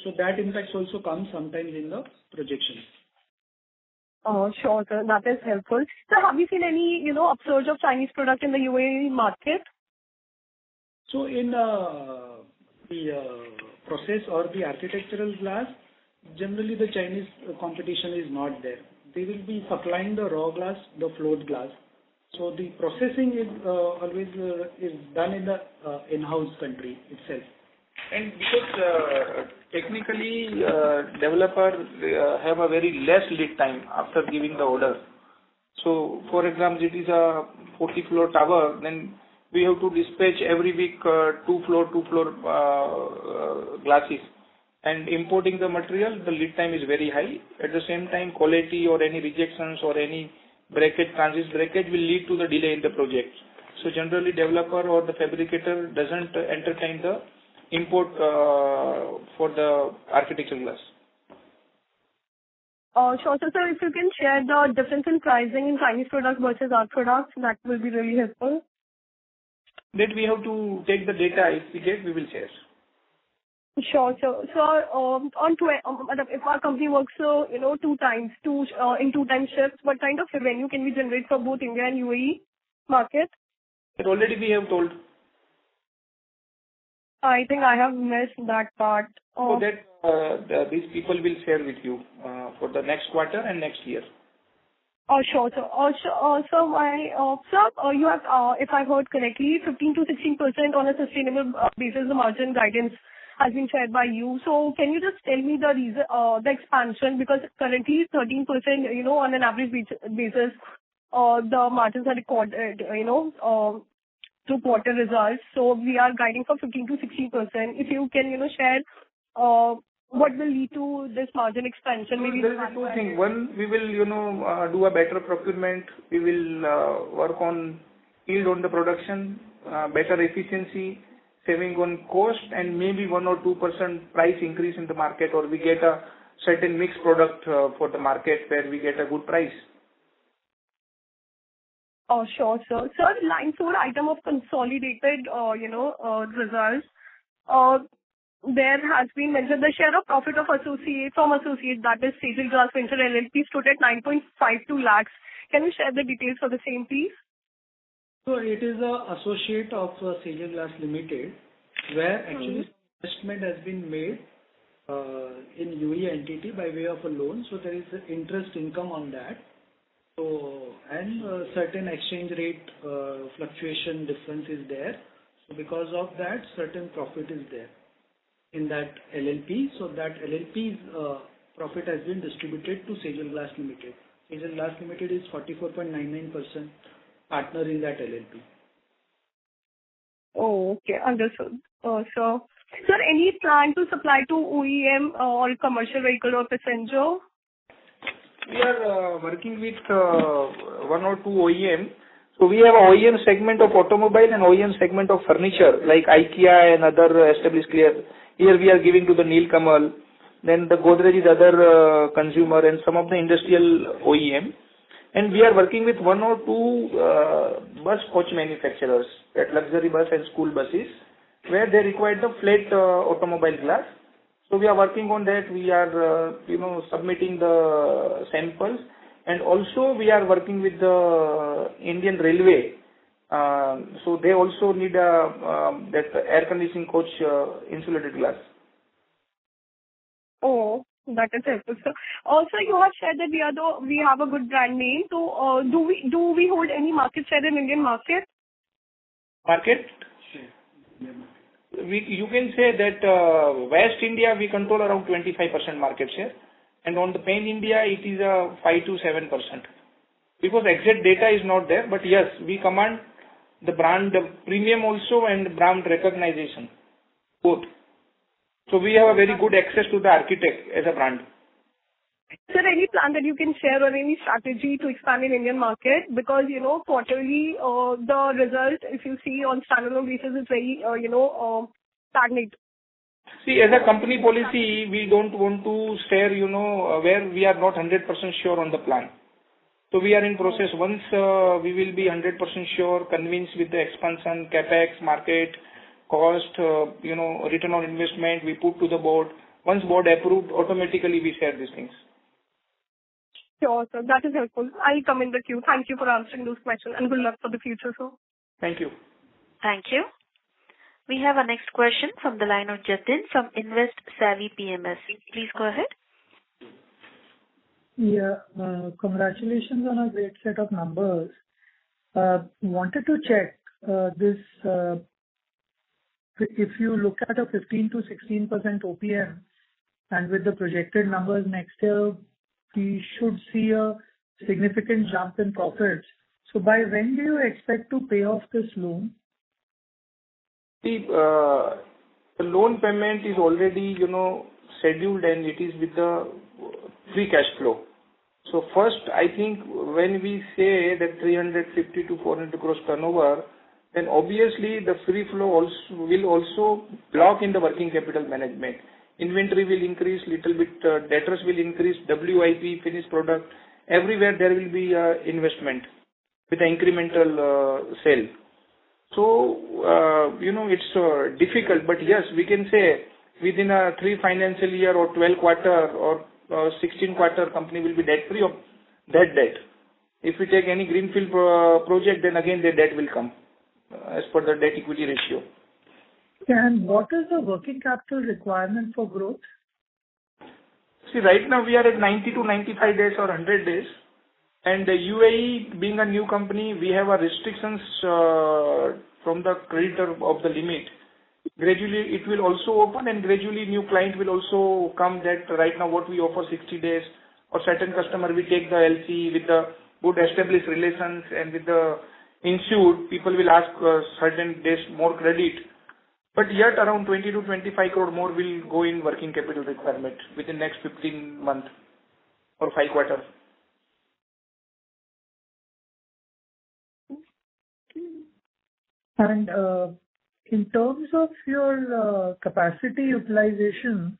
[SPEAKER 5] So that impact also comes sometimes in the projections.
[SPEAKER 9] Sure, sir. That is helpful. So have you seen any, upsurge of Chinese product in the UAE market?
[SPEAKER 5] So in the process or the architectural glass, generally the Chinese competition is not there. They will be supplying the raw glass, the float glass. So the processing is always is done in the in-house country itself.
[SPEAKER 3] And because technically developer have a very less lead time after giving the order. So for example, it is a 40 floor tower, then we have to dispatch every week two floor glasses. And importing the material, the lead time is very high. At the same time, quality or any rejections or any breakage, transit breakage will lead to the delay in the project. So generally developer or the fabricator doesn't entertain the import for the architectural glass.
[SPEAKER 9] Sure. So, sir, if you can share the difference in pricing in Chinese products versus our products, that will be really helpful.
[SPEAKER 3] That we have to take the data. If we get, we will share.
[SPEAKER 9] Sure. So, if our company works, in 2 times shifts, what kind of revenue can we generate for both India and UAE market?
[SPEAKER 3] That already we have told.
[SPEAKER 9] I think I have missed that part.
[SPEAKER 3] So that these people will share with you for the next quarter and next year.
[SPEAKER 9] Sure, sir. You have, if I heard correctly, 15 to 16% on a sustainable basis, the margin guidance has been shared by you. So can you just tell me the reason, the expansion, because currently 13%, on an average basis, the margins are recorded, through quarter results. So we are guiding for 15 to 16%. If you can, share, what will lead to this margin expansion? Maybe
[SPEAKER 3] there will be 2 things. One, we will, do a better procurement. We will work on yield on the production, better efficiency, saving on cost, and maybe 1 or 2% price increase in the market, or we get a certain mixed product for the market where we get a good price.
[SPEAKER 9] Sure, sir. Sir, line 4 item of consolidated, results. There has been mentioned the share of profit of associate, that is Sejal Glass Venture LLP, stood at 9.52 lakhs. Can you share the details for the same, please?
[SPEAKER 5] So it is a associate of Sejal Glass Limited, where actually investment has been made in UAE entity by way of a loan. So there is interest income on that. So and certain exchange rate fluctuation difference is there. So because of that, certain profit is there in that LLP. So that LLP's profit has been distributed to Sejal Glass Limited. Sejal Glass Limited is 44.99% partner in that LLP.
[SPEAKER 9] Oh, okay. Understood. So, sir, any plan to supply to OEM or commercial vehicle or passenger?
[SPEAKER 3] We are working with 1 or 2 OEM. So we have an OEM segment of automobile and OEM segment of furniture, like IKEA and other established players. Here we are giving to the Nilkamal. Then the Godrej is other consumer and some of the industrial OEM. And we are working with 1 or 2 bus coach manufacturers, that luxury bus and school buses, where they require the flat automobile glass. So we are working on that. We are, submitting the samples, and also we are working with the Indian Railway. So they also need that air conditioning coach insulated glass.
[SPEAKER 9] Oh, that is helpful, sir. Also, you have said that we have a good brand name. So, do we hold any market share in Indian market?
[SPEAKER 3] Market? You can say that West India we control around 25% market share, and on the Pan India it is 5 to 7%. Because exact data is not there, but yes, we command the brand premium also and brand recognition, both. So we have a very good access to the architect as a brand.
[SPEAKER 9] Sir, any plan that you can share or any strategy to expand in Indian market? Because, quarterly, the result, if you see on standalone basis, is very, stagnant.
[SPEAKER 3] See, as a company policy, we don't want to share, where we are not 100% sure on the plan. So we are in process. Once we will be 100% sure, convinced with the expansion, capex, market, cost, return on investment, we put to the board. Once board approved, automatically we share these things.
[SPEAKER 9] Sure, sir. That is helpful. I'll come in the queue. Thank you for answering those questions, and good luck for the future, sir.
[SPEAKER 3] Thank you.
[SPEAKER 1] Thank you. We have our next question from the line of Jatin from Invest Savvy PMS. Please go ahead.
[SPEAKER 10] Yeah, congratulations on a great set of numbers. Wanted to check this, if you look at a 15 to 16% OPM, and with the projected numbers next year, we should see a significant jump in profits. So by when do you expect to pay off this loan?
[SPEAKER 3] The loan payment is already, scheduled, and it is with the free cash flow. So first, I think when we say that 350 to 400 crores turnover, then obviously the free flow will also block in the working capital management. Inventory will increase little bit, debtors will increase, WIP, finished product, everywhere there will be investment with the incremental sale. So, it's difficult, but yes, we can say within a 3 financial year or 12 quarter or 16 quarter, company will be debt free of that debt. If we take any greenfield project, then again the debt will come as per the debt equity ratio.
[SPEAKER 10] And what is the working capital requirement for growth?
[SPEAKER 3] See, right now we are at 90 to 95 days or 100 days. And the UAE being a new company, we have a restrictions from the creditor of the limit. Gradually it will also open, and gradually new client will also come. That right now what we offer 60 days, or certain customer we take the LC with the good established relations, and with the insured people will ask certain days more credit. But yet around 20 to 25 crore more will go in working capital requirement within next 15 months or 5 quarters.
[SPEAKER 10] And in terms of your capacity utilization,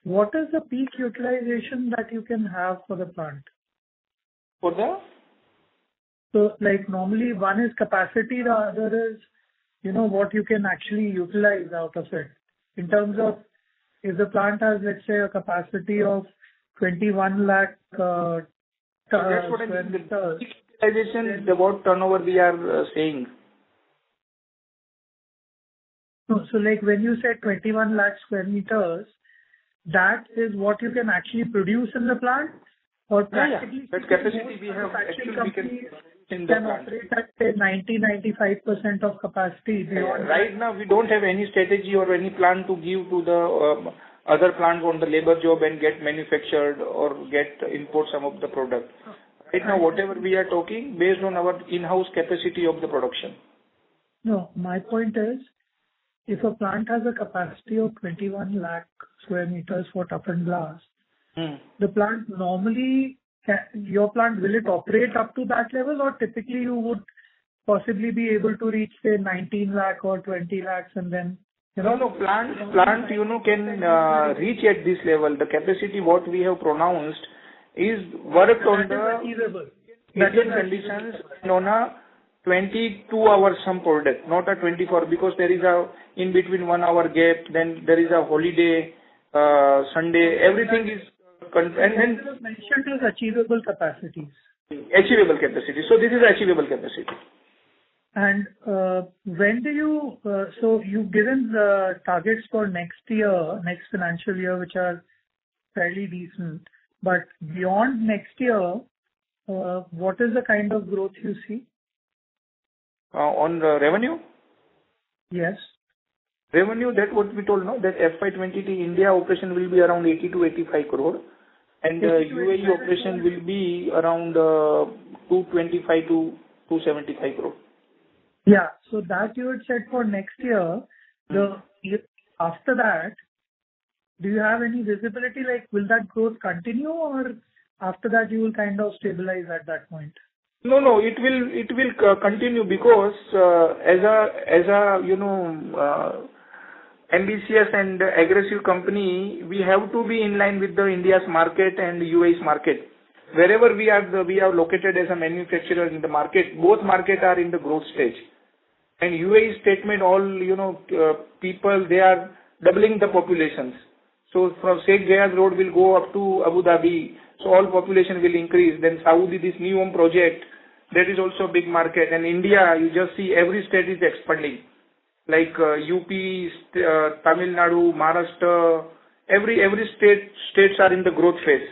[SPEAKER 10] what is the peak utilization that you can have for the plant?
[SPEAKER 3] For the?
[SPEAKER 10] So like normally one is capacity, the other is, what you can actually utilize out of it. In terms of if the plant has, let's say, a capacity of 21 lakh
[SPEAKER 3] that's what I mean. The peak utilization is about turnover we are saying.
[SPEAKER 10] No, so like when you said 21 lakh square meters, that is what you can actually produce in the plant? Or practically
[SPEAKER 3] that capacity we have actually we can in the plant.
[SPEAKER 10] Operate at say 90-95% of capacity beyond.
[SPEAKER 3] Right now we don't have any strategy or any plan to give to the other plants on the labor job and get manufactured or get import some of the product. Right now whatever we are talking based on our in-house capacity of the production.
[SPEAKER 10] No, my point is, if a plant has a capacity of 21 lakh square meters for tough and glass, the plant normally, your plant, will it operate up to that level, or typically you would possibly be able to reach say 19 lakh or 20 lakhs and then,
[SPEAKER 3] No, plant, can reach at this level. The capacity what we have pronounced is worked on the Indian conditions and on a 22 hours some product, not a 24, because there is a in between 1 hour gap, then there is a holiday, Sunday, everything is
[SPEAKER 10] and then mentioned as achievable capacities.
[SPEAKER 3] Achievable capacity. So this is achievable capacity.
[SPEAKER 10] And when do you, so you've given the targets for next year, next financial year, which are fairly decent, but beyond next year, what is the kind of growth you see?
[SPEAKER 3] On the revenue?
[SPEAKER 10] Yes.
[SPEAKER 3] Revenue, that what we told, no, that FY23 India operation will be around 80 to 85 crore, and UAE operation will be around 225 to 275 crore.
[SPEAKER 10] Yeah, so that you had said for next year. After that, do you have any visibility, like will that growth continue, or after that you will kind of stabilize at that point?
[SPEAKER 3] No, it will continue, because as a ambitious and aggressive company, we have to be in line with the India's market and UAE's market. Wherever we are located as a manufacturer in the market, both market are in the growth stage. And UAE statement, all people, they are doubling the populations. So from Sheikh Zayed Road will go up to Abu Dhabi. So all population will increase. Then Saudi, this new home project, that is also a big market. And India, you just see every state is expanding. Like UP, Tamil Nadu, Maharashtra, every states are in the growth phase.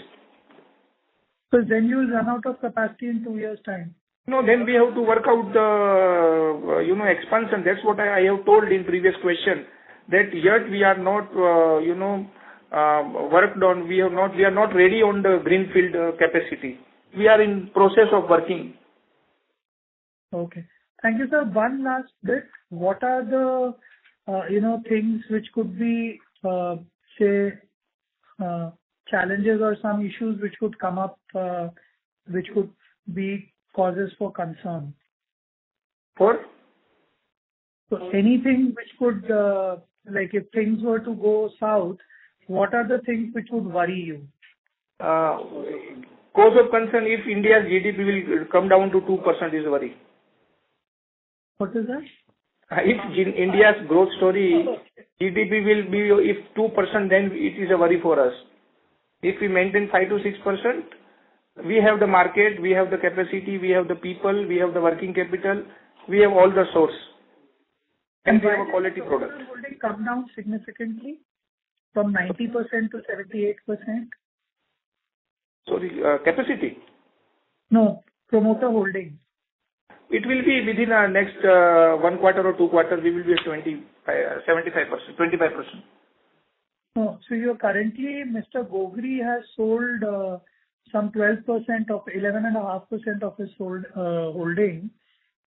[SPEAKER 10] So then you will run out of capacity in 2 years' time.
[SPEAKER 3] No, then we have to work out the expansion. That's what I have told in previous question, that yet we are not worked on. We are not ready on the greenfield capacity. We are in process of working.
[SPEAKER 10] Okay. Thank you, sir. One last bit. What are the things which could be challenges or some issues which could come up, which could be causes for concern?
[SPEAKER 3] For?
[SPEAKER 10] So anything which could, if things were to go south, what are the things which would worry you?
[SPEAKER 3] Cause of concern, if India's GDP will come down to 2% is worry.
[SPEAKER 10] What is that?
[SPEAKER 3] If India's growth story, GDP will be if 2%, then it is a worry for us. If we maintain 5 to 6%, we have the market, we have the capacity, we have the people, we have the working capital, we have all the source, and we have a quality product.
[SPEAKER 10] Will it come down significantly from 90% to 78%?
[SPEAKER 3] Sorry, capacity?
[SPEAKER 10] No, promoter holding.
[SPEAKER 3] It will be within our next 1 quarter or 2 quarters, we will be at 75%, 25%.
[SPEAKER 10] No, so you're currently, Mr. Gogri has sold some 12% of 11.5% of his holding.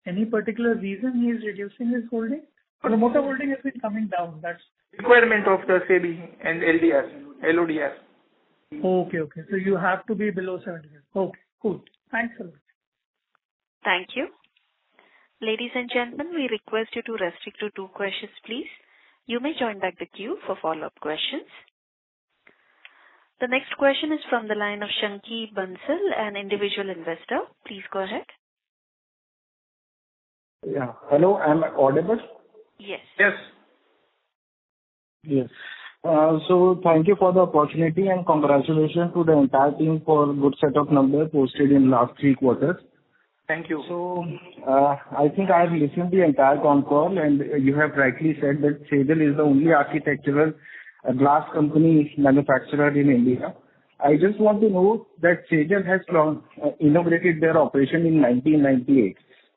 [SPEAKER 10] Any particular reason he is reducing his holding? Promoter holding has been coming down. That's
[SPEAKER 3] requirement of the SEBI and LODR.
[SPEAKER 10] Okay. So you have to be below 70. Okay, cool. Thanks a lot.
[SPEAKER 1] Thank you. Ladies and gentlemen, we request you to restrict to 2 questions, please. You may join back the queue for follow-up questions. The next question is from the line of Shanki Bansal, an individual investor. Please go ahead.
[SPEAKER 11] Yeah. Hello, I'm audible?
[SPEAKER 1] Yes.
[SPEAKER 3] Yes.
[SPEAKER 11] Yes. So thank you for the opportunity and congratulations to the entire team for good set of numbers posted in last 3 quarters.
[SPEAKER 3] Thank you.
[SPEAKER 11] So I think I have listened the entire con call, and you have rightly said that Sejal is the only architectural glass company manufacturer in India. I just want to know that Sejal has inaugurated their operation in 1998.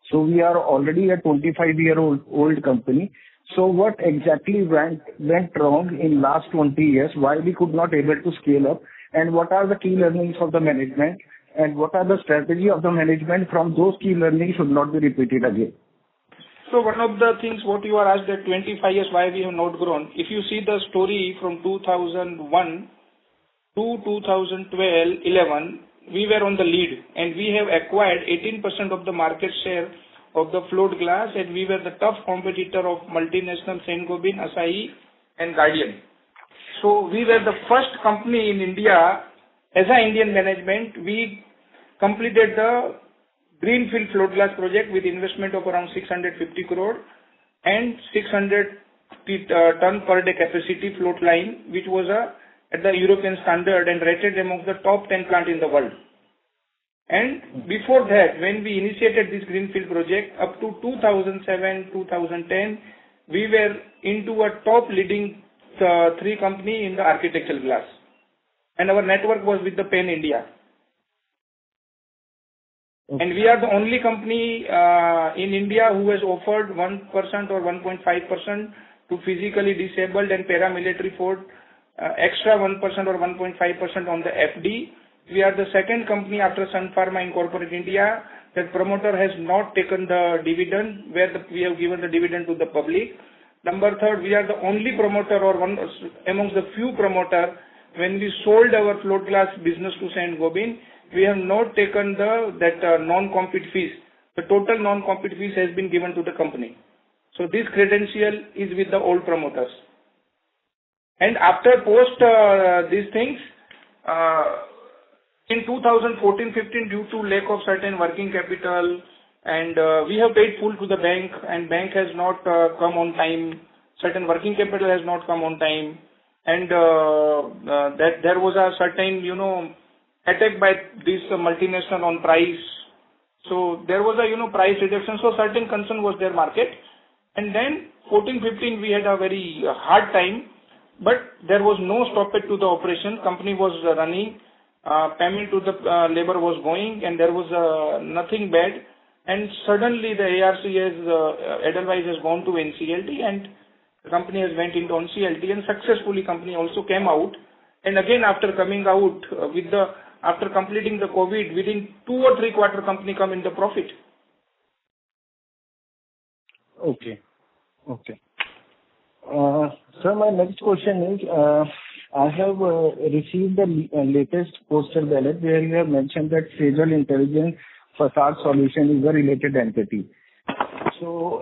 [SPEAKER 11] So we are already a 25-year-old company. So what exactly went wrong in last 20 years? Why we could not able to scale up? And what are the key learnings of the management? And what are the strategy of the management from those key learnings should not be repeated again?
[SPEAKER 3] So one of the things what you are asked that 25 years why we have not grown. If you see the story from 2001 to 2011, we were on the lead and we have acquired 18% of the market share of the float glass, and we were the tough competitor of multinational Saint-Gobain, Asahi and Guardian. So we were the first company in India. As an Indian management, we completed the greenfield float glass project with investment of around 650 crore and 600 ton per day capacity float line, which was at the European standard and rated among the top 10 plant in the world. And before that, when we initiated this greenfield project up to 2007, 2010, we were into a top leading 3 company in the architectural glass. And our network was with the Pen India. Okay. And we are the only company in India who has offered 1% or 1.5% to physically disabled and paramilitary force, extra 1% or 1.5% on the FD. We are the second company after Sun Pharma Incorporated India that promoter has not taken the dividend, where we have given the dividend to the public. Number 3, we are the only promoter or one amongst the few promoter. When we sold our float glass business to Saint-Gobain, we have not taken that non-compete fees. The total non-compete fees has been given to the company. So this credential is with the old promoters. And after post these things, in 2014-15, due to lack of certain working capital, and we have paid full to the bank, and bank has not come on time. Certain working capital has not come on time. and that there was a certain, attack by this multinational on price. So there was a, price reduction. So certain concern was there market. And then 14-15 we had a very hard time, but there was no stoppage to the operation. Company was running, payment to the labor was going, and there was nothing bad. And suddenly the ARC has, Edelweiss has gone to NCLT, and the company has went into NCLT, and successfully company also came out. And again, after coming out after completing the COVID, within 2 or 3 quarter company come in the profit.
[SPEAKER 11] Okay. Sir, my next question is, I have received the latest postal ballot where you have mentioned that Sejal Intelligent Facade Solution is a related entity. So,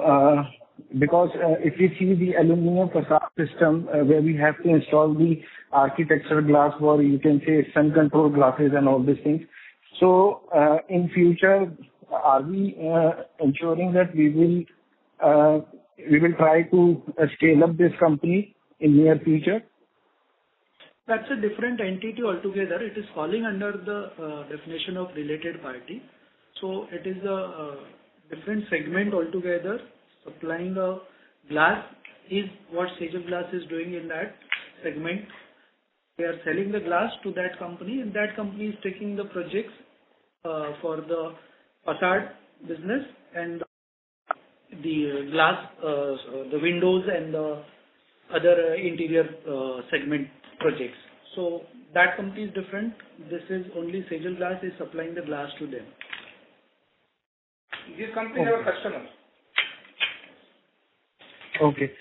[SPEAKER 11] because if you see the aluminum facade system where we have to install the architectural glass, or you can say sun control glasses and all these things. So, in future, are we ensuring that we will try to scale up this company in near future?
[SPEAKER 5] That's a different entity altogether. It is falling under the definition of related party. So it is a different segment altogether. Supplying a glass is what Sejal Glass is doing in that segment. They are selling the glass to that company, and that company is taking the projects for the facade business and the glass, the windows and the other interior segment projects. So that company is different. This is only Sejal Glass is supplying the glass to them.
[SPEAKER 3] These companies are customers.
[SPEAKER 11] Okay.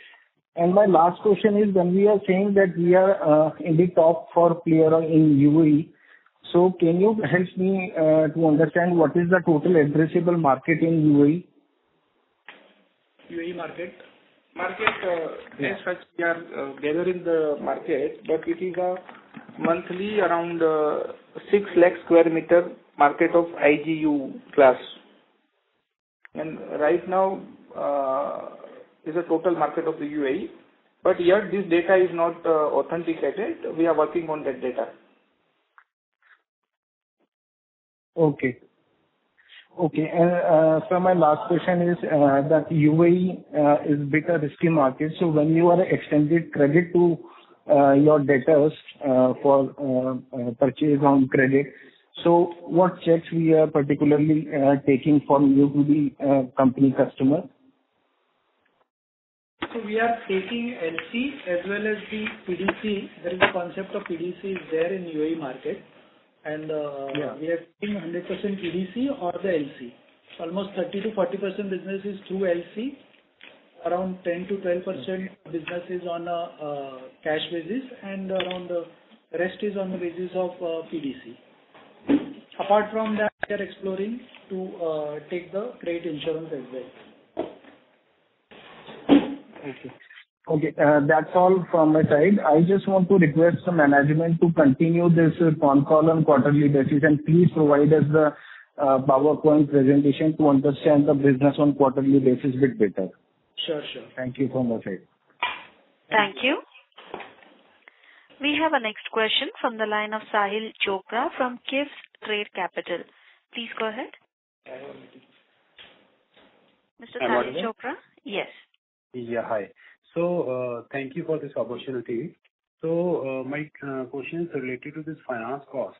[SPEAKER 11] And my last question is, when we are saying that we are in the top 4 player in UAE, so can you help me to understand what is the total addressable market in UAE?
[SPEAKER 5] UAE market?
[SPEAKER 3] As such, we are gathering the market, but it is a monthly around 6 lakh square meter market of IGU glass. And right now is a total market of the UAE, but yet this data is not authenticated. We are working on that data.
[SPEAKER 11] Okay. And so my last question is that UAE is a bit a risky market. So when you are extended credit to your debtors for purchase on credit, so what checks we are particularly taking from you to the company customer?
[SPEAKER 5] So we are taking LC as well as the PDC. There is a concept of PDC is there in UAE market. And we are taking 100% PDC or the LC. So almost 30 to 40% business is through LC. Around 10 to 12% business is on a cash basis, and around the rest is on the basis of PDC. Apart from that, we are exploring to take the credit insurance as well.
[SPEAKER 11] Okay, that's all from my side. I just want to request the management to continue this con call on quarterly basis, and please provide us the PowerPoint presentation to understand the business on quarterly basis a bit better.
[SPEAKER 5] Sure.
[SPEAKER 11] Thank you from my side.
[SPEAKER 1] Thank you. We have a next question from the line of Sahil Chopra from Kivs Trade Capital. Please go ahead. Mr. Sahil Chopra? Yes.
[SPEAKER 12] Yeah, hi. So, thank you for this opportunity. So, my question is related to this finance cost.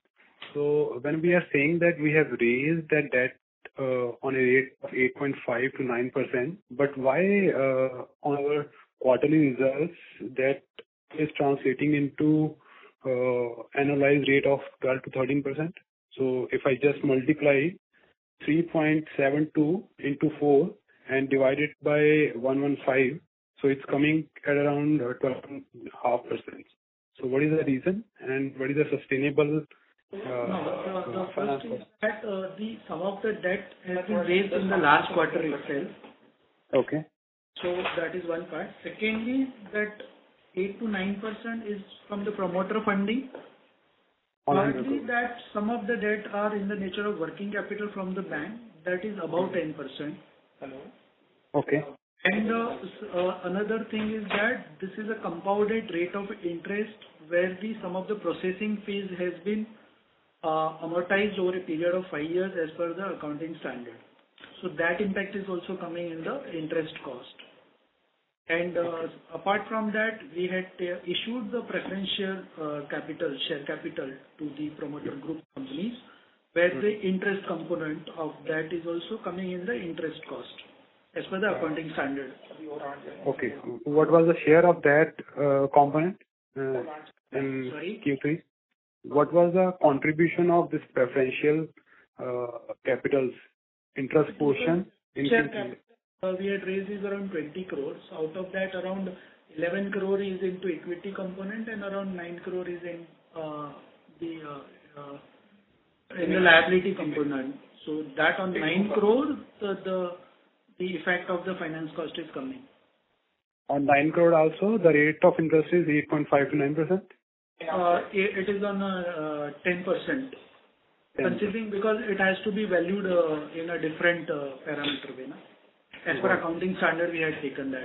[SPEAKER 12] So, when we are saying that we have raised that debt on a rate of 8.5 to 9%, but why on our quarterly results that is translating into annualized rate of 12 to 13%? So, if I just multiply 3.72 into 4 and divide it by 115, so it's coming at around 12.5%. So what is the reason, and what is the sustainable
[SPEAKER 5] the first is that some of the debt has been raised in the last quarter itself.
[SPEAKER 12] Okay.
[SPEAKER 5] So that is one part. Secondly, that 8 to 9% is from the promoter funding. Thirdly, that some of the debt are in the nature of working capital from the bank. That is about 10%.
[SPEAKER 12] Okay.
[SPEAKER 5] And another thing is that this is a compounded rate of interest where some of the processing fees has been amortized over a period of 5 years as per the accounting standard. So that impact is also coming in the interest cost. And apart from that, we had issued the preferential share capital to the promoter group companies, where the interest component of that is also coming in the interest cost as per the accounting standard.
[SPEAKER 12] Okay. What was the share of that component in Q3? What was the contribution of this preferential capital's interest portion in Q3?
[SPEAKER 5] We had raised is around 20 crores. Out of that, around 11 crore is into equity component and around 9 crore is in the liability component. So that on 9 crore, the effect of the finance cost is coming.
[SPEAKER 12] On 9 crore also, the rate of interest is 8.5 to 9%?
[SPEAKER 5] It is on 10%. Considering because it has to be valued in a different parameter way. As per accounting standard, we had taken that,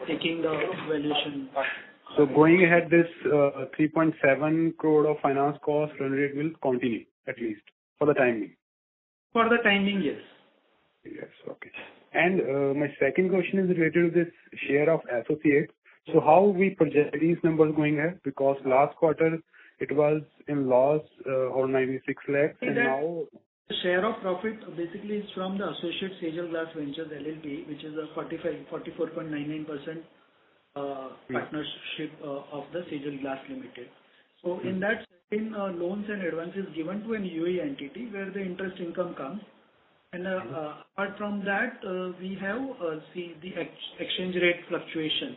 [SPEAKER 5] taking the valuation.
[SPEAKER 12] So going ahead, this 3.7 crore of finance cost run rate will continue, at least, for the time being?
[SPEAKER 5] For the time being, yes.
[SPEAKER 12] Yes, okay. And my second question is related to this share of associates. So how we project these numbers going ahead? Because last quarter, it was in loss or 96 lakhs, and now...
[SPEAKER 5] The share of profit basically is from the associate Sejal Glass Ventures LLP, which is a 44.99% partnership of the Sejal Glass Limited. So in that, certain loans and advances given to an UAE entity where the interest income comes. And apart from that, we have the exchange rate fluctuation.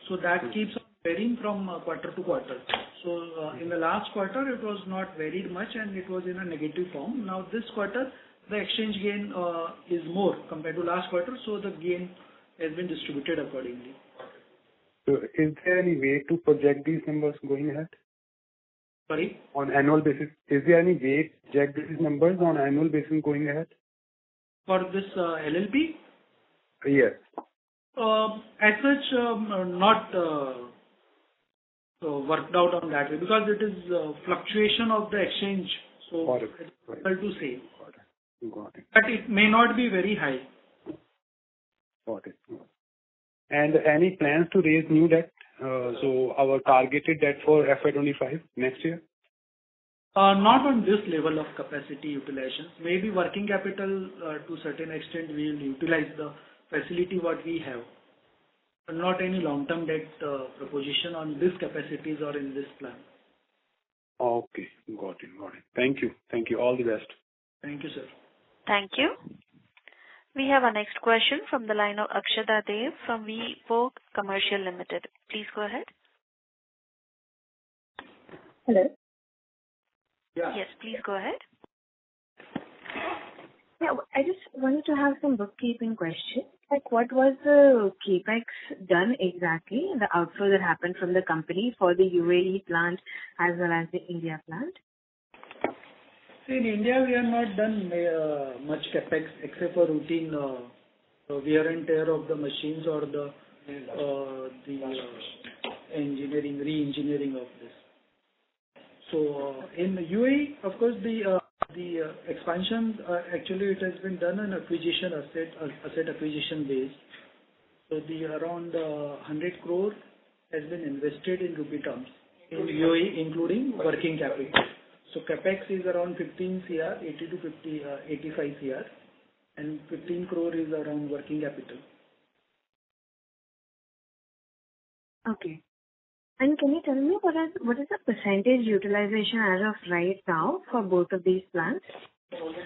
[SPEAKER 5] So that keeps on varying from quarter to quarter. So in the last quarter, it was not varied much and it was in a negative form. Now this quarter, the exchange gain is more compared to last quarter. So the gain has been distributed accordingly.
[SPEAKER 12] So is there any way to project these numbers going ahead?
[SPEAKER 5] Sorry?
[SPEAKER 12] On annual basis. Is there any way to project these numbers on annual basis going ahead?
[SPEAKER 5] For this LLP?
[SPEAKER 12] Yes.
[SPEAKER 5] As such, not worked out on that way because it is fluctuation of the exchange. So it's difficult to say.
[SPEAKER 12] Got it.
[SPEAKER 5] But it may not be very high.
[SPEAKER 12] Got it. And any plans to raise new debt? So our targeted debt for FY25 next year?
[SPEAKER 5] Not on this level of capacity utilization. Maybe working capital to a certain extent we will utilize the facility what we have. But not any long-term debt proposition on this capacities or in this plan.
[SPEAKER 12] Okay. Got it. Got it. Thank you. Thank you. All the best.
[SPEAKER 5] Thank you, sir.
[SPEAKER 1] Thank you. We have our next question from the line of Akshada Dev from IPO Communication Limited. Please go ahead.
[SPEAKER 13] Hello.
[SPEAKER 1] Yeah. Yes, please go ahead.
[SPEAKER 13] Yeah, I just wanted to have some bookkeeping questions. Like, what was the capex done exactly, the outflow that happened from the company for the UAE plant as well as the India plant?
[SPEAKER 5] In India, we have not done much capex except for routine wear and tear of the machines or the engineering, re-engineering of this. So in UAE, of course, the expansion actually it has been done on acquisition asset acquisition base. So the around 100 crore has been invested in rupee terms in UAE, including working capital. So capex is around 15 CR, 80 to 50, 85 CR, and 15 crore is around working capital.
[SPEAKER 13] Okay. And can you tell me what is the percentage utilization as of right now for both of these plants?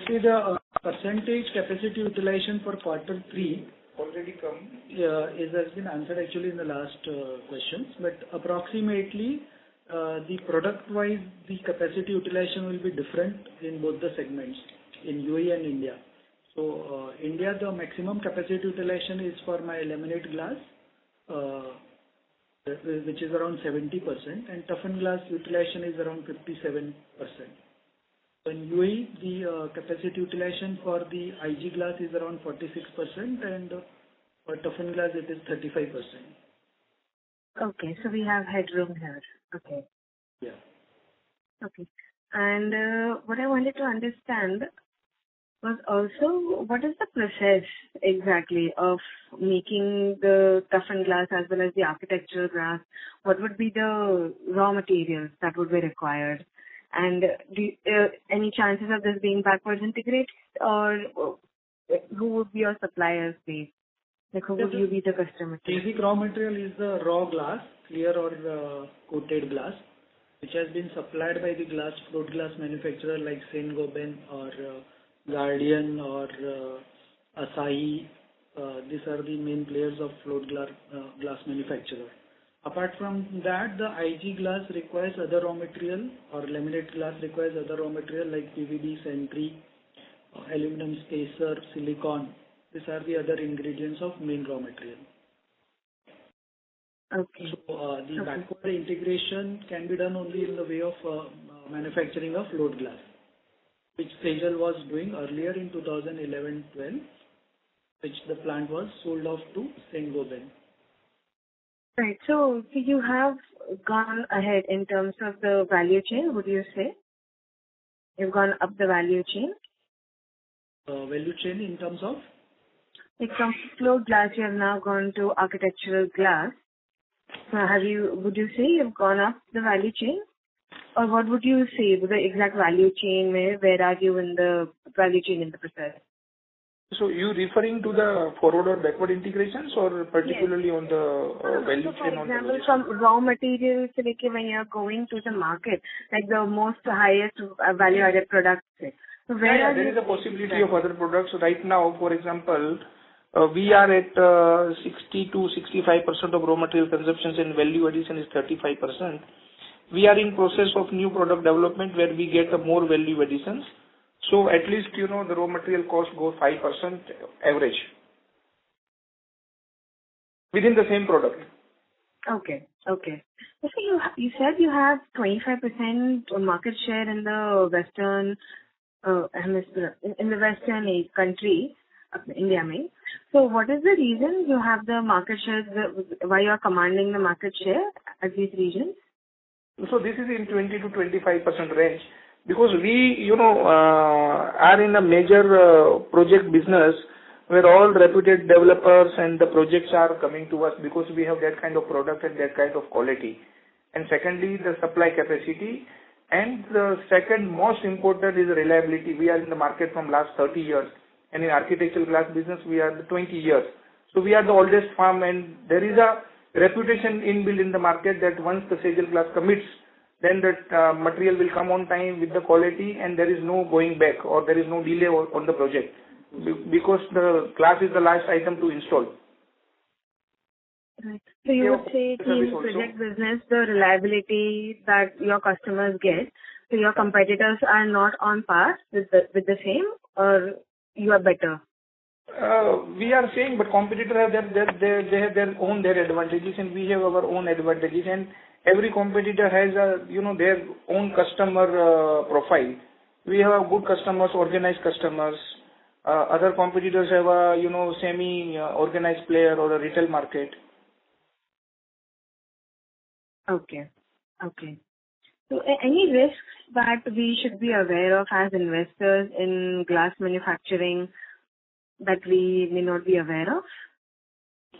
[SPEAKER 5] See, the percentage capacity utilization for quarter 3 already has been answered actually in the last questions, but approximately the product-wise, the capacity utilization will be different in both the segments, in UAE and India. So India, the maximum capacity utilization is for my laminate glass, which is around 70%, and toughened glass utilization is around 57%. In UAE, the capacity utilization for the IG glass is around 46%, and For toughened glass, it is 35%.
[SPEAKER 13] Okay, so we have headroom here. Okay.
[SPEAKER 5] Yeah.
[SPEAKER 13] Okay. And what I wanted to understand was also what is the process exactly of making the toughened glass as well as the architectural glass? What would be the raw materials that would be required? And any chances of this being backwards integrated, or who would be your suppliers be? Like who would you be the customer to?
[SPEAKER 5] Basic raw material is the raw glass, clear or coated glass, which has been supplied by the float glass manufacturer like Saint-Gobain or Guardian or Asahi. These are the main players of float glass manufacturer. Apart from that, the IG glass requires other raw material, or laminate glass requires other raw material like PVD, Sentry, aluminum spacer, silicon. These are the other ingredients of main raw material.
[SPEAKER 13] Okay.
[SPEAKER 5] So the backward integration can be done only in the way of manufacturing of float glass, which Sejal was doing earlier in 2011-12, which the plant was sold off to Saint-Gobain.
[SPEAKER 13] Right. So you have gone ahead in terms of the value chain, would you say? You've gone up the value chain?
[SPEAKER 5] Value chain in terms of?
[SPEAKER 13] Like from float glass, you have now gone to architectural glass. So would you say you've gone up the value chain? Or what would you say, the exact value chain, where are you in the value chain in the process?
[SPEAKER 3] So you referring to the forward or backward integrations, or particularly on the value chain?
[SPEAKER 13] For example, from raw materials, like when you're going to the market, like the most highest value-added products. So
[SPEAKER 3] there is a possibility of other products. Right now, for example, we are at 60 to 65% of raw material consumptions, and value addition is 35%. We are in process of new product development where we get more value additions. So at least, the raw material cost goes 5% average within the same product.
[SPEAKER 13] Okay. So you said you have 25% market share in the Western hemisphere, in the Western country, India, So what is the reason you have the market share, why you are commanding the market share at these regions?
[SPEAKER 3] So this is in 20 to 25% range, because we, are in a major project business where all reputed developers and the projects are coming to us because we have that kind of product and that kind of quality. And secondly, the supply capacity. And the second most important is reliability. We are in the market from last 30 years. And in architectural glass business, we are 20 years. So we are the oldest firm, and there is a reputation inbuilt in the market that once the Sejal glass commits, then that material will come on time with the quality, and there is no going back or there is no delay on the project because the glass is the last item to install.
[SPEAKER 13] Right. So you would say in project business, the reliability that your customers get, so your competitors are not on par with the same, or you are better?
[SPEAKER 3] We are saying, but competitors have they have their advantages, and we have our own advantages, and every competitor has their own customer profile. We have good customers, organized customers. Other competitors have a semi-organized player or a retail market.
[SPEAKER 13] Okay. So any risks that we should be aware of as investors in glass manufacturing that we may not be aware of?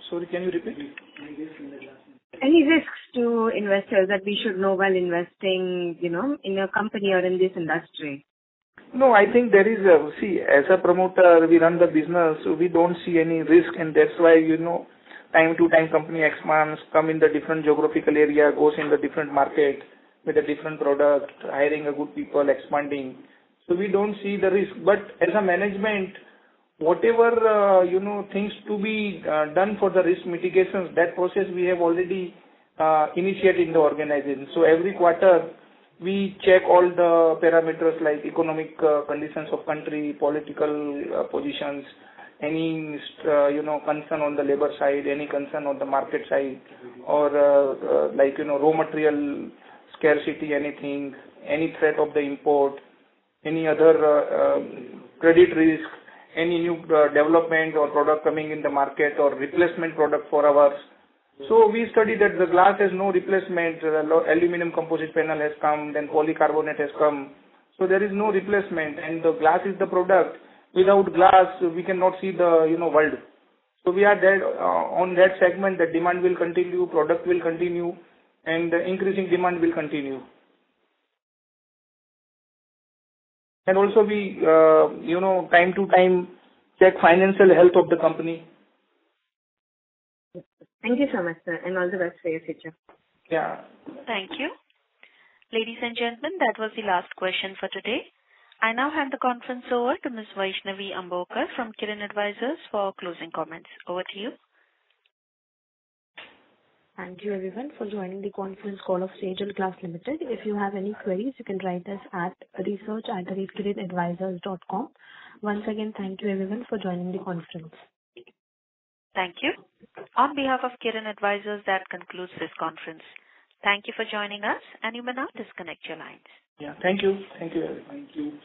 [SPEAKER 3] Sorry, can you repeat?
[SPEAKER 13] Any risks to investors that we should know while investing, in a company or in this industry?
[SPEAKER 3] No, I think there is as a promoter, we run the business, so we don't see any risk, and that's why, time to time company expands, come in the different geographical area, goes in the different market with a different product, hiring a good people, expanding. So we don't see the risk. But as a management, whatever, things to be done for the risk mitigations, that process we have already initiated in the organization. So every quarter, we check all the parameters like economic conditions of country, political positions, any concern on the labor side, any concern on the market side, or raw material scarcity, any threat of the import, any other credit risk, any new development or product coming in the market or replacement product for ours. So we study that the glass has no replacement. Aluminum composite panel has come, then polycarbonate has come. So there is no replacement, and the glass is the product. Without glass, we cannot see the world. So we are there on that segment. That demand will continue, product will continue, and increasing demand will continue. And also we, time to time check financial health of the company.
[SPEAKER 13] Thank you so much, sir, and all the best for your future.
[SPEAKER 3] Yeah.
[SPEAKER 1] Thank you. Ladies and gentlemen, that was the last question for today. I now hand the conference over to Ms. Vaishnavi Ambokar from Kirin Advisors for closing comments. Over to you.
[SPEAKER 2] Thank you everyone for joining the conference call of Sejal Glass Limited. If you have any queries, you can write us at research@kirinadvisors.com. Once again, thank you everyone for joining the conference.
[SPEAKER 1] Thank you. On behalf of Kirin Advisors, that concludes this conference. Thank you for joining us, and you may now disconnect your lines.
[SPEAKER 3] Yeah, thank you. Thank you. Thank you.